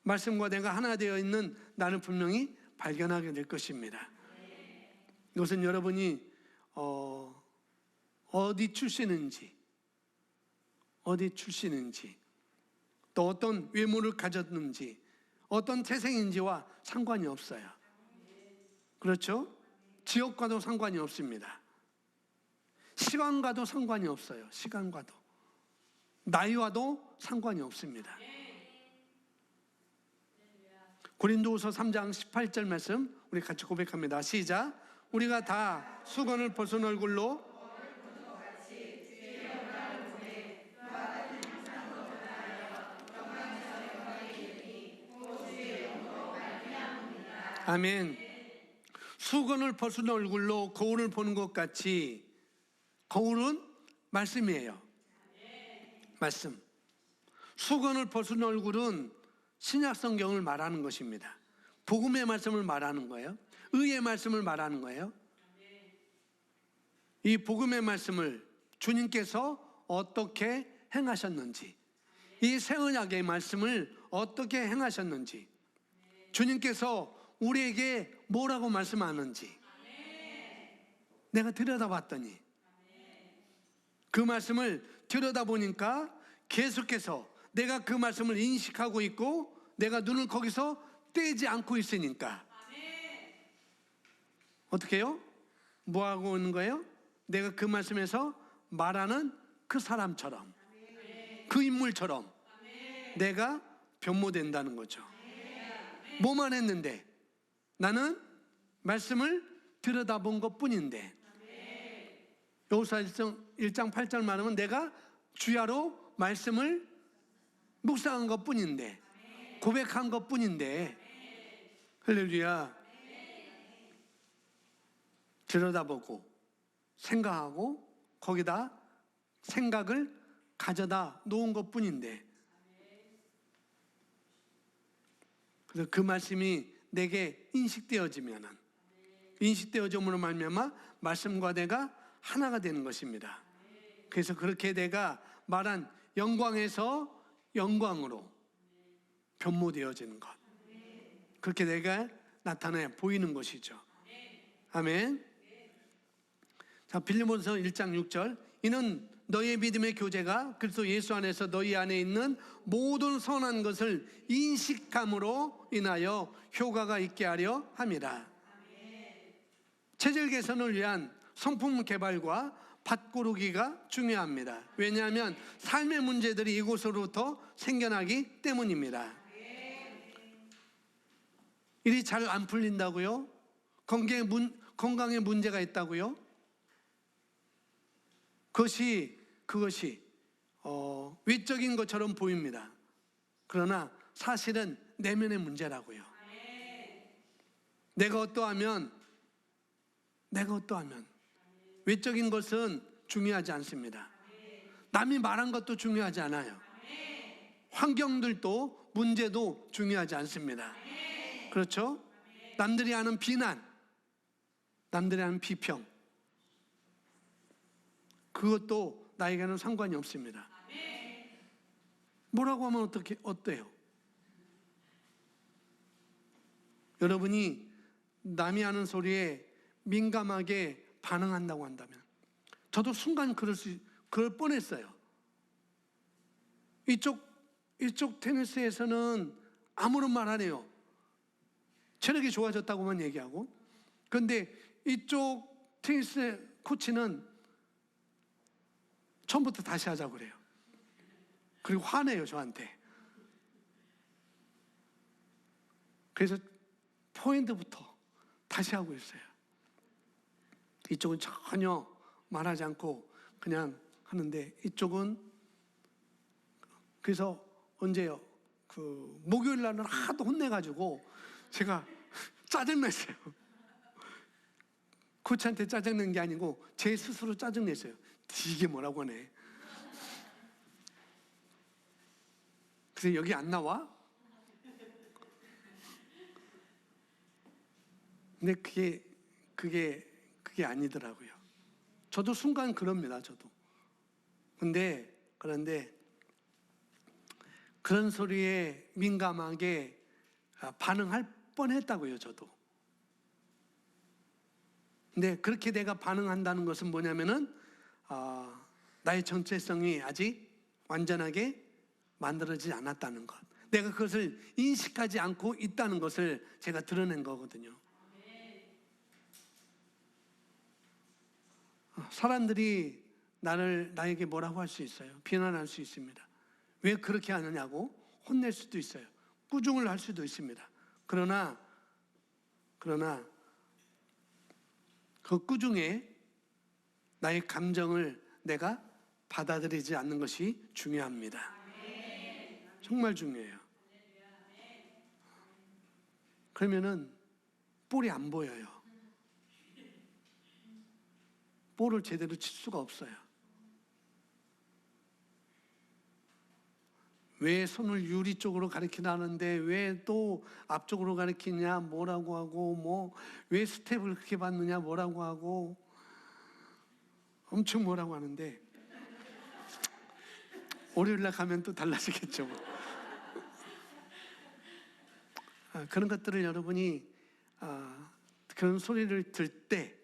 말씀과 내가 하나 되어 있는 나를 분명히 발견하게 될 것입니다. 이것은 여러분이 어디 출신인지, 또 어떤 외모를 가졌는지, 어떤 태생인지와 상관이 없어요. 그렇죠? 지역과도 상관이 없습니다. 시간과도 상관이 없어요. 시간과도. 나이와도 상관이 없습니다. 고린도후서 3장 18절 말씀 우리 같이 고백합니다. 시작. 우리가 다 수건을 벗은 얼굴로 아멘. 수건을 벗은 얼굴로 거울을 보는 것 같이, 거울은 말씀이에요. 말씀. 수건을 벗은 얼굴은 신약 성경을 말하는 것입니다. 복음의 말씀을 말하는 거예요. 의의 말씀을 말하는 거예요. 이 복음의 말씀을 주님께서 어떻게 행하셨는지, 이 새 언약의 말씀을 어떻게 행하셨는지, 주님께서 우리에게 뭐라고 말씀하는지 내가 들여다봤더니, 그 말씀을 들여다보니까 계속해서 내가 그 말씀을 인식하고 있고 내가 눈을 거기서 떼지 않고 있으니까 어떻게 해요? 뭐 하고 있는 거예요? 내가 그 말씀에서 말하는 그 사람처럼, 그 인물처럼 내가 변모된다는 거죠. 뭐만 했는데? 나는 말씀을 들여다본 것 뿐인데. 여호수아 1장 8절 말하면 내가 주야로 말씀을 묵상한 것 뿐인데, 고백한 것 뿐인데. 할렐루야. 들여다보고 생각하고 거기다 생각을 가져다 놓은 것 뿐인데, 그래서 그 말씀이 내게 인식되어짐으로 말미암아 말씀과 내가 하나가 되는 것입니다. 그래서 그렇게 내가 말한 영광에서 영광으로 변모되어지는 것, 그렇게 내가 나타내 보이는 것이죠. 아멘. 자, 빌립보서 1장 6절, 이는 너희의 믿음의 교제가 그리스도 예수 안에서 너희 안에 있는 모든 선한 것을 인식함으로 인하여 효과가 있게 하려 함이라. 체질 개선을 위한 성품 개발과 밭 고르기가 중요합니다. 왜냐하면 삶의 문제들이 이곳으로부터 생겨나기 때문입니다. 일이 잘 안 풀린다고요? 건강에 문제가 있다고요? 그것이 외적인 것처럼 보입니다. 그러나 사실은 내면의 문제라고요. 내가 어떠하면 외적인 것은 중요하지 않습니다. 남이 말한 것도 중요하지 않아요. 환경들도 문제도 중요하지 않습니다. 그렇죠? 남들이 하는 비난, 남들이 하는 비평, 그것도 나에게는 상관이 없습니다. 뭐라고 하면 어때요? 여러분이 남이 하는 소리에 민감하게 반응한다고 한다면, 저도 순간 그럴 뻔했어요. 이쪽 테니스에서는 아무런 말 안 해요. 체력이 좋아졌다고만 얘기하고. 그런데 이쪽 테니스 코치는 처음부터 다시 하자고 그래요. 그리고 화내요, 저한테. 그래서 포인트부터 다시 하고 있어요. 이쪽은 전혀 말하지 않고 그냥 하는데, 이쪽은, 그래서 언제요? 목요일 날은 하도 혼내가지고 제가 짜증냈어요. 코치한테 짜증낸 게 아니고 제 스스로 짜증냈어요. 이게 뭐라고 하네. 그래서 여기 안 나와? 근데 그게 아니더라고요. 저도 순간 그럽니다, 저도. 그런데 그런 소리에 민감하게 반응할 뻔했다고요, 저도. 근데 그렇게 내가 반응한다는 것은 뭐냐면은 나의 정체성이 아직 완전하게 만들어지지 않았다는 것, 내가 그것을 인식하지 않고 있다는 것을 제가 드러낸 거거든요. 사람들이 나에게 뭐라고 할 수 있어요. 비난할 수 있습니다. 왜 그렇게 하느냐고 혼낼 수도 있어요. 꾸중을 할 수도 있습니다. 그러나 그 꾸중에 나의 감정을 내가 받아들이지 않는 것이 중요합니다. 정말 중요해요. 그러면은 볼이 안 보여요. 볼을 제대로 칠 수가 없어요. 왜 손을 유리 쪽으로 가리키나는데 왜 또 앞쪽으로 가리키냐, 뭐라고 하고, 왜 스텝을 그렇게 받느냐, 뭐라고 하고, 엄청 뭐라고 하는데, 월요일날 가면 또 달라지겠죠. 그런 것들을 여러분이 그런 소리를 들 때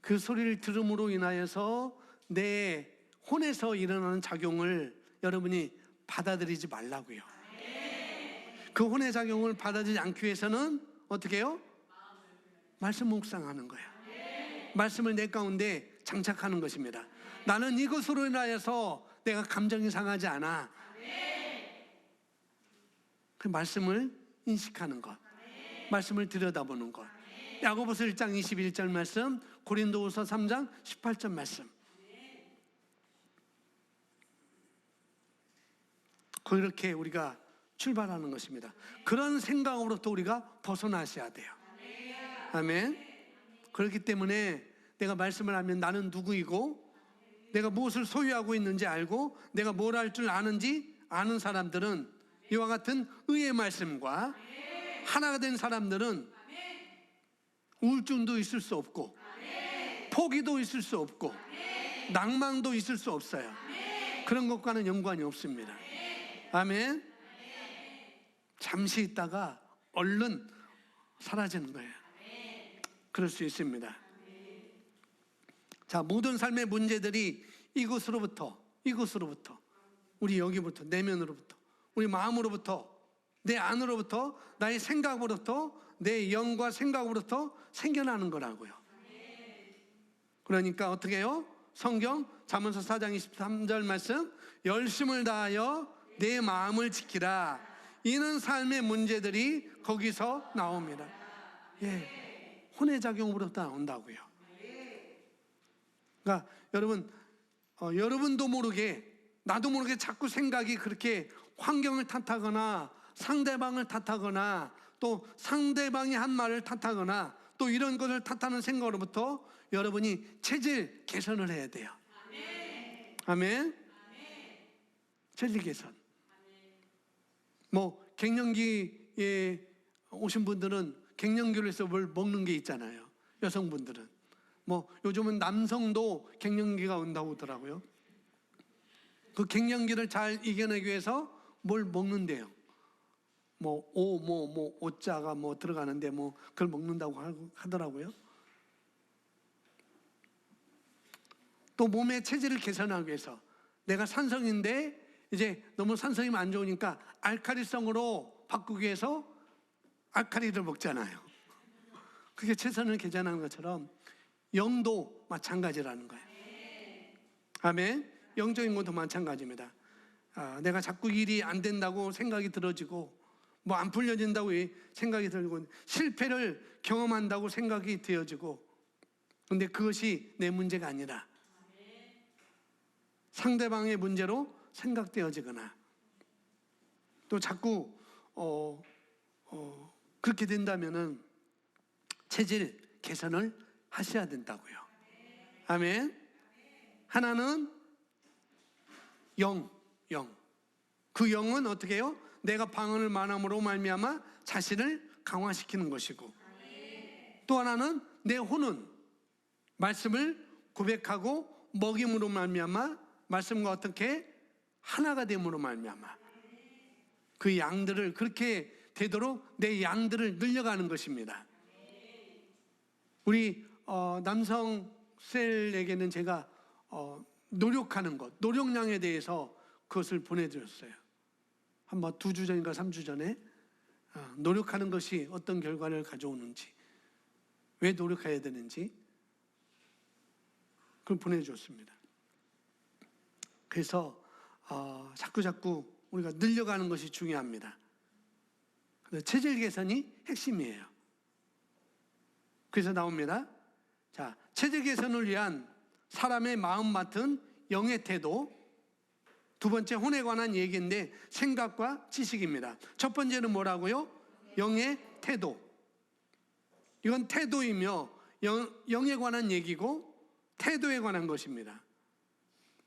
그 소리를 들음으로 인하여서 내 혼에서 일어나는 작용을 여러분이 받아들이지 말라고요. 그 혼의 작용을 받아들이지 않기 위해서는 어떻게 해요? 말씀 묵상하는 거예요. 말씀을 내 가운데 장착하는 것입니다. 나는 이것으로 인하여서 내가 감정이 상하지 않아. 그 말씀을 인식하는 것, 말씀을 들여다보는 것. 야고보서 1장 21절 말씀, 고린도후서 3장 18절 말씀. 그렇게 우리가 출발하는 것입니다. 그런 생각으로부터 우리가 벗어나셔야 돼요. 아멘. 그렇기 때문에 내가 말씀을 하면 나는 누구이고 내가 무엇을 소유하고 있는지 알고 내가 뭘 할 줄 아는지 아는 사람들은, 이와 같은 의의 말씀과 하나가 된 사람들은 우울증도 있을 수 없고 포기도 있을 수 없고 낭망도 있을 수 없어요. 그런 것과는 연관이 없습니다. 아멘. 잠시 있다가 얼른 사라지는 거예요. 그럴 수 있습니다. 자, 모든 삶의 문제들이 이곳으로부터 우리 여기부터, 내면으로부터, 우리 마음으로부터, 내 안으로부터, 나의 생각으로부터, 내 영과 생각으로부터 생겨나는 거라고요. 그러니까 어떻게 해요? 성경 잠언서 4장 23절 말씀, 열심을 다하여 내 마음을 지키라. 이는 삶의 문제들이 거기서 나옵니다. 예, 혼의 작용으로부터 나온다고요. 그러니까 여러분, 여러분도 모르게, 나도 모르게 자꾸 생각이 그렇게 환경을 탓하거나 상대방을 탓하거나 또 상대방이 한 말을 탓하거나 또 이런 것을 탓하는 생각으로부터 여러분이 체질 개선을 해야 돼요. 아멘. 체질 개선. 뭐 갱년기에 오신 분들은 갱년기로 해서 뭘 먹는 게 있잖아요. 여성분들은 뭐 요즘은 남성도 갱년기가 온다고 하더라고요. 그 갱년기를 잘 이겨내기 위해서 뭘 먹는데요. 뭐 오자가 뭐 들어가는데 뭐 그걸 먹는다고 하더라고요. 또 몸의 체질을 개선하기 위해서, 내가 산성인데 이제 너무 산성이면 안 좋으니까 알칼리성으로 바꾸기 위해서 알칼리를 먹잖아요. 그게 체선을 개선하는 것처럼 영도 마찬가지라는 거예요. 아멘. 영적인 것도 마찬가지입니다. 내가 자꾸 일이 안 된다고 생각이 들어지고 뭐 안 풀려진다고 생각이 들고 실패를 경험한다고 생각이 되어지고, 근데 그것이 내 문제가 아니라 상대방의 문제로 생각되어지거나 또 자꾸 그렇게 된다면은 체질 개선을 하셔야 된다고요. 아멘. 하나는 영. 그 영은 어떻게 해요? 내가 방언을 말함으로 말미암아 자신을 강화시키는 것이고, 또 하나는 내 혼은 말씀을 고백하고 먹임으로 말미암아 말씀과 어떻게 하나가 됨으로 말미암아 그 양들을, 그렇게 되도록 내 양들을 늘려가는 것입니다. 우리 남성 셀에게는 제가 노력하는 것, 노력량에 대해서 그것을 보내드렸어요. 한 2주 전인가 3주 전에 노력하는 것이 어떤 결과를 가져오는지, 왜 노력해야 되는지 그걸 보내줬습니다. 그래서 자꾸 우리가 늘려가는 것이 중요합니다. 체질 개선이 핵심이에요. 그래서 나옵니다. 자, 체질 개선을 위한 사람의 마음 맡은 영의 태도, 두 번째 혼에 관한 얘기인데 생각과 지식입니다. 첫 번째는 뭐라고요? 영의 태도. 이건 태도이며 영에 관한 얘기고 태도에 관한 것입니다.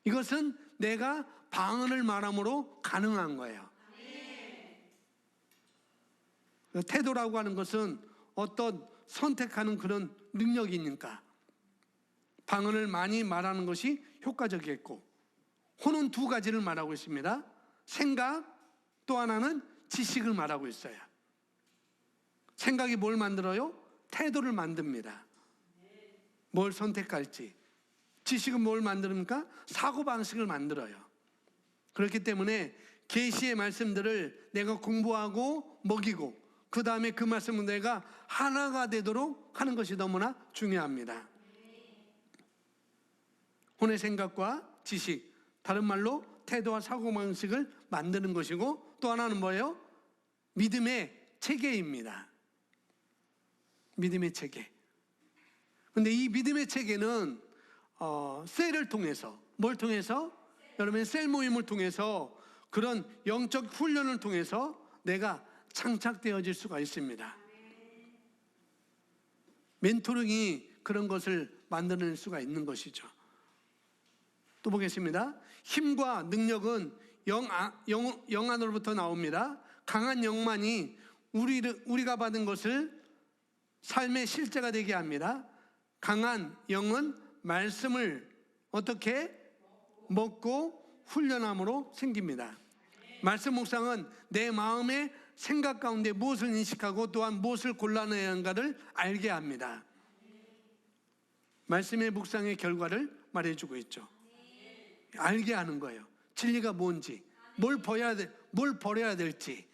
이것은 내가 방언을 말함으로 가능한 거예요. 태도라고 하는 것은 어떤 선택하는 그런 능력이니까 방언을 많이 말하는 것이 효과적이겠고, 호는 두 가지를 말하고 있습니다. 생각, 또 하나는 지식을 말하고 있어요. 생각이 뭘 만들어요? 태도를 만듭니다. 뭘 선택할지. 지식은 뭘 만듭니까? 사고방식을 만들어요. 그렇기 때문에 계시의 말씀들을 내가 공부하고 먹이고 그 다음에 그 말씀을 내가 하나가 되도록 하는 것이 너무나 중요합니다. 혼의 생각과 지식, 다른 말로 태도와 사고방식을 만드는 것이고, 또 하나는 뭐예요? 믿음의 체계입니다. 믿음의 체계. 근데 이 믿음의 체계는 셀을 통해서, 뭘 통해서? 여러분의 셀 모임을 통해서, 그런 영적 훈련을 통해서 내가 창착되어질 수가 있습니다. 멘토링이 그런 것을 만들어낼 수가 있는 것이죠. 또 보겠습니다. 힘과 능력은 영 안으로부터 나옵니다. 강한 영만이 우리가 받은 것을 삶의 실제가 되게 합니다. 강한 영은 말씀을 어떻게 먹고 훈련함으로 생깁니다. 말씀 묵상은 내 마음의 생각 가운데 무엇을 인식하고 또한 무엇을 골라내야 하는가를 알게 합니다. 말씀의 묵상의 결과를 말해주고 있죠. 알게 하는 거예요. 진리가 뭔지, 뭘 버려야 될지,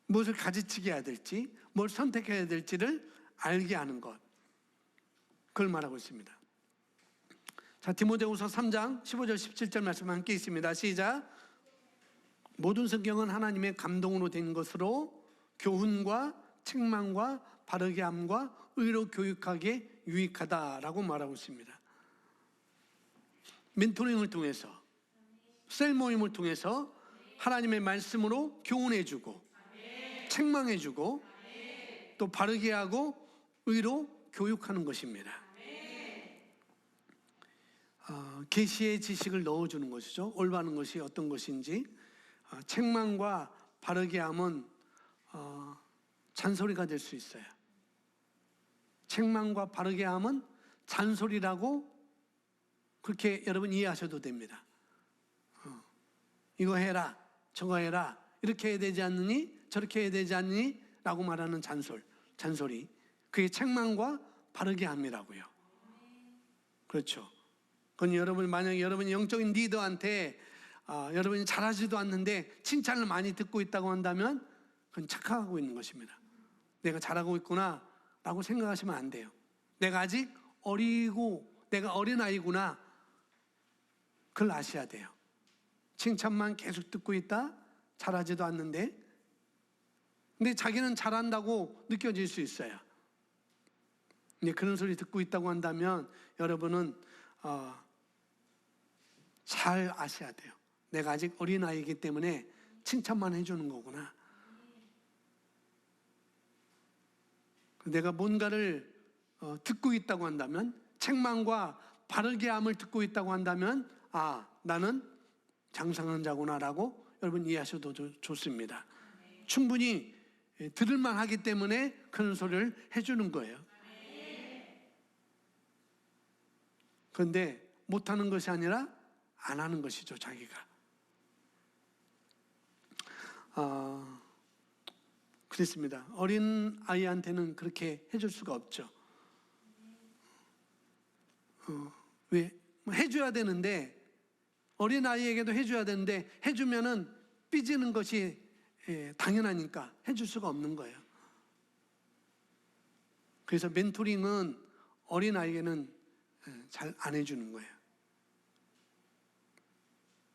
무엇을 가지치게 해야 될지, 뭘 선택해야 될지를 알게 하는 것, 그걸 말하고 있습니다. 자, 디모데후서 3장 15절 17절 말씀 함께 있습니다. 시작. 모든 성경은 하나님의 감동으로 된 것으로 교훈과 책망과 바르게 함과 의로 교육하기에 유익하다라고 말하고 있습니다. 멘토링을 통해서, 셀 모임을 통해서 하나님의 말씀으로 교훈해주고 책망해주고 또 바르게 하고 의로 교육하는 것입니다. 계시의 지식을 넣어주는 것이죠. 올바른 것이 어떤 것인지. 책망과 바르게 함은 잔소리가 될 수 있어요. 책망과 바르게 함은 잔소리라고 그렇게 여러분 이해하셔도 됩니다. 이거 해라, 저거 해라, 이렇게 해야 되지 않느니, 저렇게 해야 되지 않느니 라고 말하는 잔소리, 그게 책망과 바르게 함이라고요. 그렇죠. 그건 만약에 여러분이 영적인 리더한테 여러분이 잘하지도 않는데 칭찬을 많이 듣고 있다고 한다면 그건 착각하고 있는 것입니다. 내가 잘하고 있구나 라고 생각하시면 안 돼요. 내가 아직 어리고 내가 어린아이구나, 그걸 아셔야 돼요. 칭찬만 계속 듣고 있다, 잘하지도 않는데, 근데 자기는 잘한다고 느껴질 수 있어요. 근데 그런 소리 듣고 있다고 한다면 여러분은 잘 아셔야 돼요. 내가 아직 어린아이이기 때문에 칭찬만 해주는 거구나. 내가 뭔가를 듣고 있다고 한다면, 책망과 바르게 함을 듣고 있다고 한다면, 나는 장성한 자구나라고 여러분 이해하셔도 좋습니다. 충분히 들을만 하기 때문에 그런 소리를 해주는 거예요. 그런데 못하는 것이 아니라 안 하는 것이죠, 자기가. 그렇습니다. 어린 아이한테는 그렇게 해줄 수가 없죠. 왜? 해줘야 되는데, 어린 아이에게도 해줘야 되는데 해주면은 삐지는 것이 당연하니까 해줄 수가 없는 거예요. 그래서 멘토링은 어린 아이에게는 잘 안 해주는 거예요.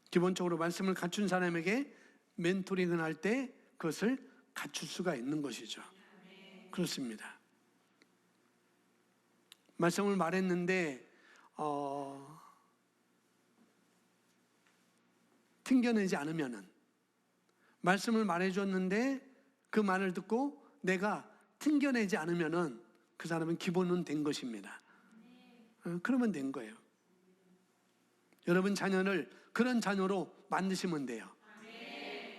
기본적으로 말씀을 갖춘 사람에게 멘토링을 할 때 그것을 갖출 수가 있는 것이죠. 그렇습니다. 말씀을 말했는데 튕겨내지 않으면은, 말씀을 말해줬는데 그 말을 듣고 내가 튕겨내지 않으면은 그 사람은 기본은 된 것입니다. 그러면 된 거예요. 여러분 자녀를 그런 자녀로 만드시면 돼요.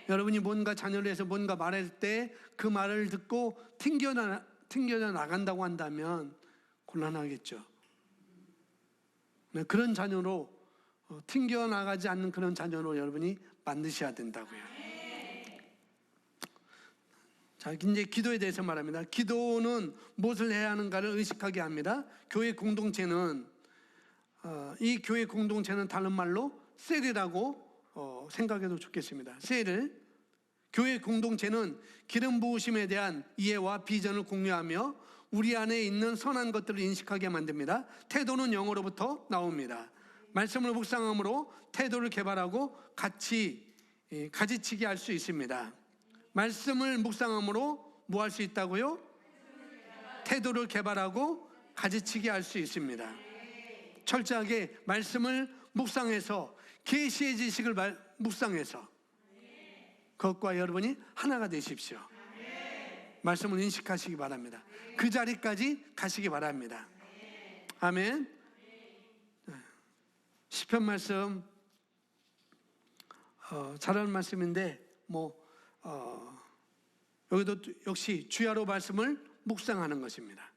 여러분이 뭔가 자녀를 해서 뭔가 말할 때 그 말을 듣고 튕겨져 나간다고 한다면 곤란하겠죠. 그런 자녀로 튕겨나가지 않는 그런 자녀로 여러분이 만드셔야 된다고요. 자, 이제 기도에 대해서 말합니다. 기도는 무엇을 해야 하는가를 의식하게 합니다. 교회 공동체는 이 교회 공동체는 다른 말로 셀이라고 생각해도 좋겠습니다. 셀을 교회 공동체는 기름 부으심에 대한 이해와 비전을 공유하며 우리 안에 있는 선한 것들을 인식하게 만듭니다. 태도는 영어로부터 나옵니다. 말씀을 묵상함으로 태도를 개발하고 가지치기 할 수 있습니다. 말씀을 묵상함으로 뭐 할 수 있다고요? 태도를 개발하고 가지치기 할 수 있습니다. 철저하게 말씀을 묵상해서 계시의 지식을 묵상해서 그것과 여러분이 하나가 되십시오. 말씀을 인식하시기 바랍니다. 그 자리까지 가시기 바랍니다. 아멘. 시편 말씀 잘하는 말씀인데 여기도 역시 주야로 말씀을 묵상하는 것입니다.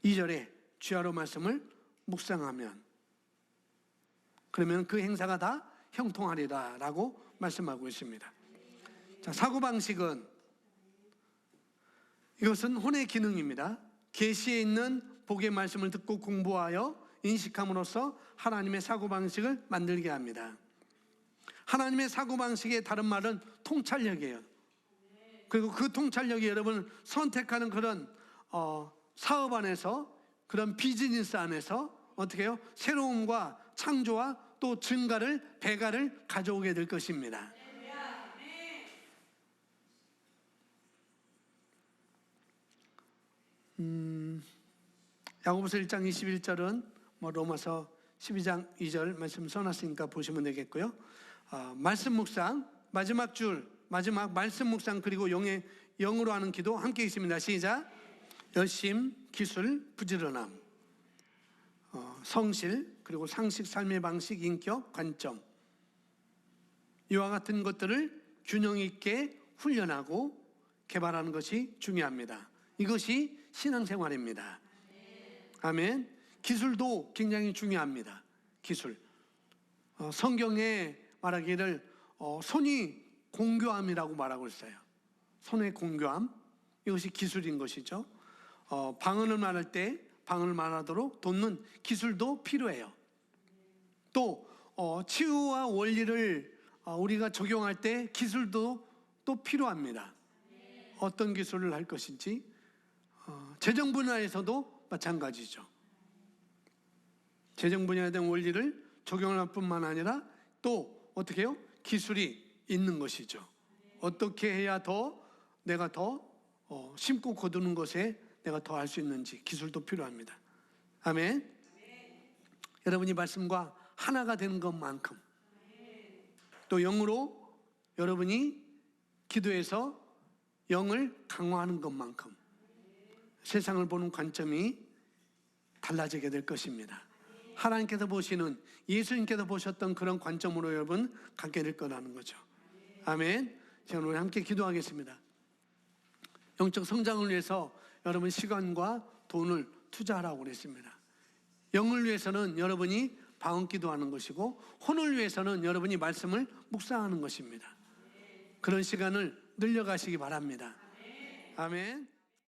2절에 주야로 말씀을 묵상하면 그러면 그 행사가 다 형통하리라 라고 말씀하고 있습니다. 자, 사고방식은 이것은 혼의 기능입니다. 계시에 있는 복의 말씀을 듣고 공부하여 인식함으로써 하나님의 사고방식을 만들게 합니다. 하나님의 사고방식의 다른 말은 통찰력이에요. 그리고 그 통찰력이 여러분을 선택하는 그런 사업 안에서, 그런 비즈니스 안에서 어떻게 해요? 새로움과 창조와 또 증가를, 배가를 가져오게 될 것입니다. 야고보서 1장 21절은 로마서 12장 2절 말씀 써놨으니까 보시면 되겠고요. 말씀 묵상, 마지막 말씀 묵상, 그리고 영으로 하는 기도 함께 있습니다. 시작. 열심, 기술, 부지런함, 성실, 그리고 상식, 삶의 방식, 인격, 관점, 이와 같은 것들을 균형 있게 훈련하고 개발하는 것이 중요합니다. 이것이 신앙생활입니다. 아멘. 기술도 굉장히 중요합니다. 기술. 성경에 말하기를 손이 공교함이라고 말하고 있어요. 손의 공교함, 이것이 기술인 것이죠. 방언을 말할 때 방언을 말하도록 돕는 기술도 필요해요. 또 치유와 원리를 우리가 적용할 때 기술도 또 필요합니다. 어떤 기술을 할 것인지, 재정 분야에서도 마찬가지죠. 재정 분야에 대한 원리를 적용할 뿐만 아니라 또 어떻게 해요? 기술이 있는 것이죠. 어떻게 해야 내가 더 심고 거두는 것에 내가 더 할 수 있는지 기술도 필요합니다. 아멘. 여러분이 말씀과 하나가 되는 것만큼, 또 영으로 여러분이 기도해서 영을 강화하는 것만큼 세상을 보는 관점이 달라지게 될 것입니다. 하나님께서 보시는, 예수님께서 보셨던 그런 관점으로 여러분 갖게 될 거라는 거죠. 아멘. 제가 오늘 함께 기도하겠습니다. 영적 성장을 위해서 여러분 시간과 돈을 투자하라고 그랬습니다. 영을 위해서는 여러분이 방언 기도하는 것이고, 혼을 위해서는 여러분이 말씀을 묵상하는 것입니다. 그런 시간을 늘려가시기 바랍니다. 아멘.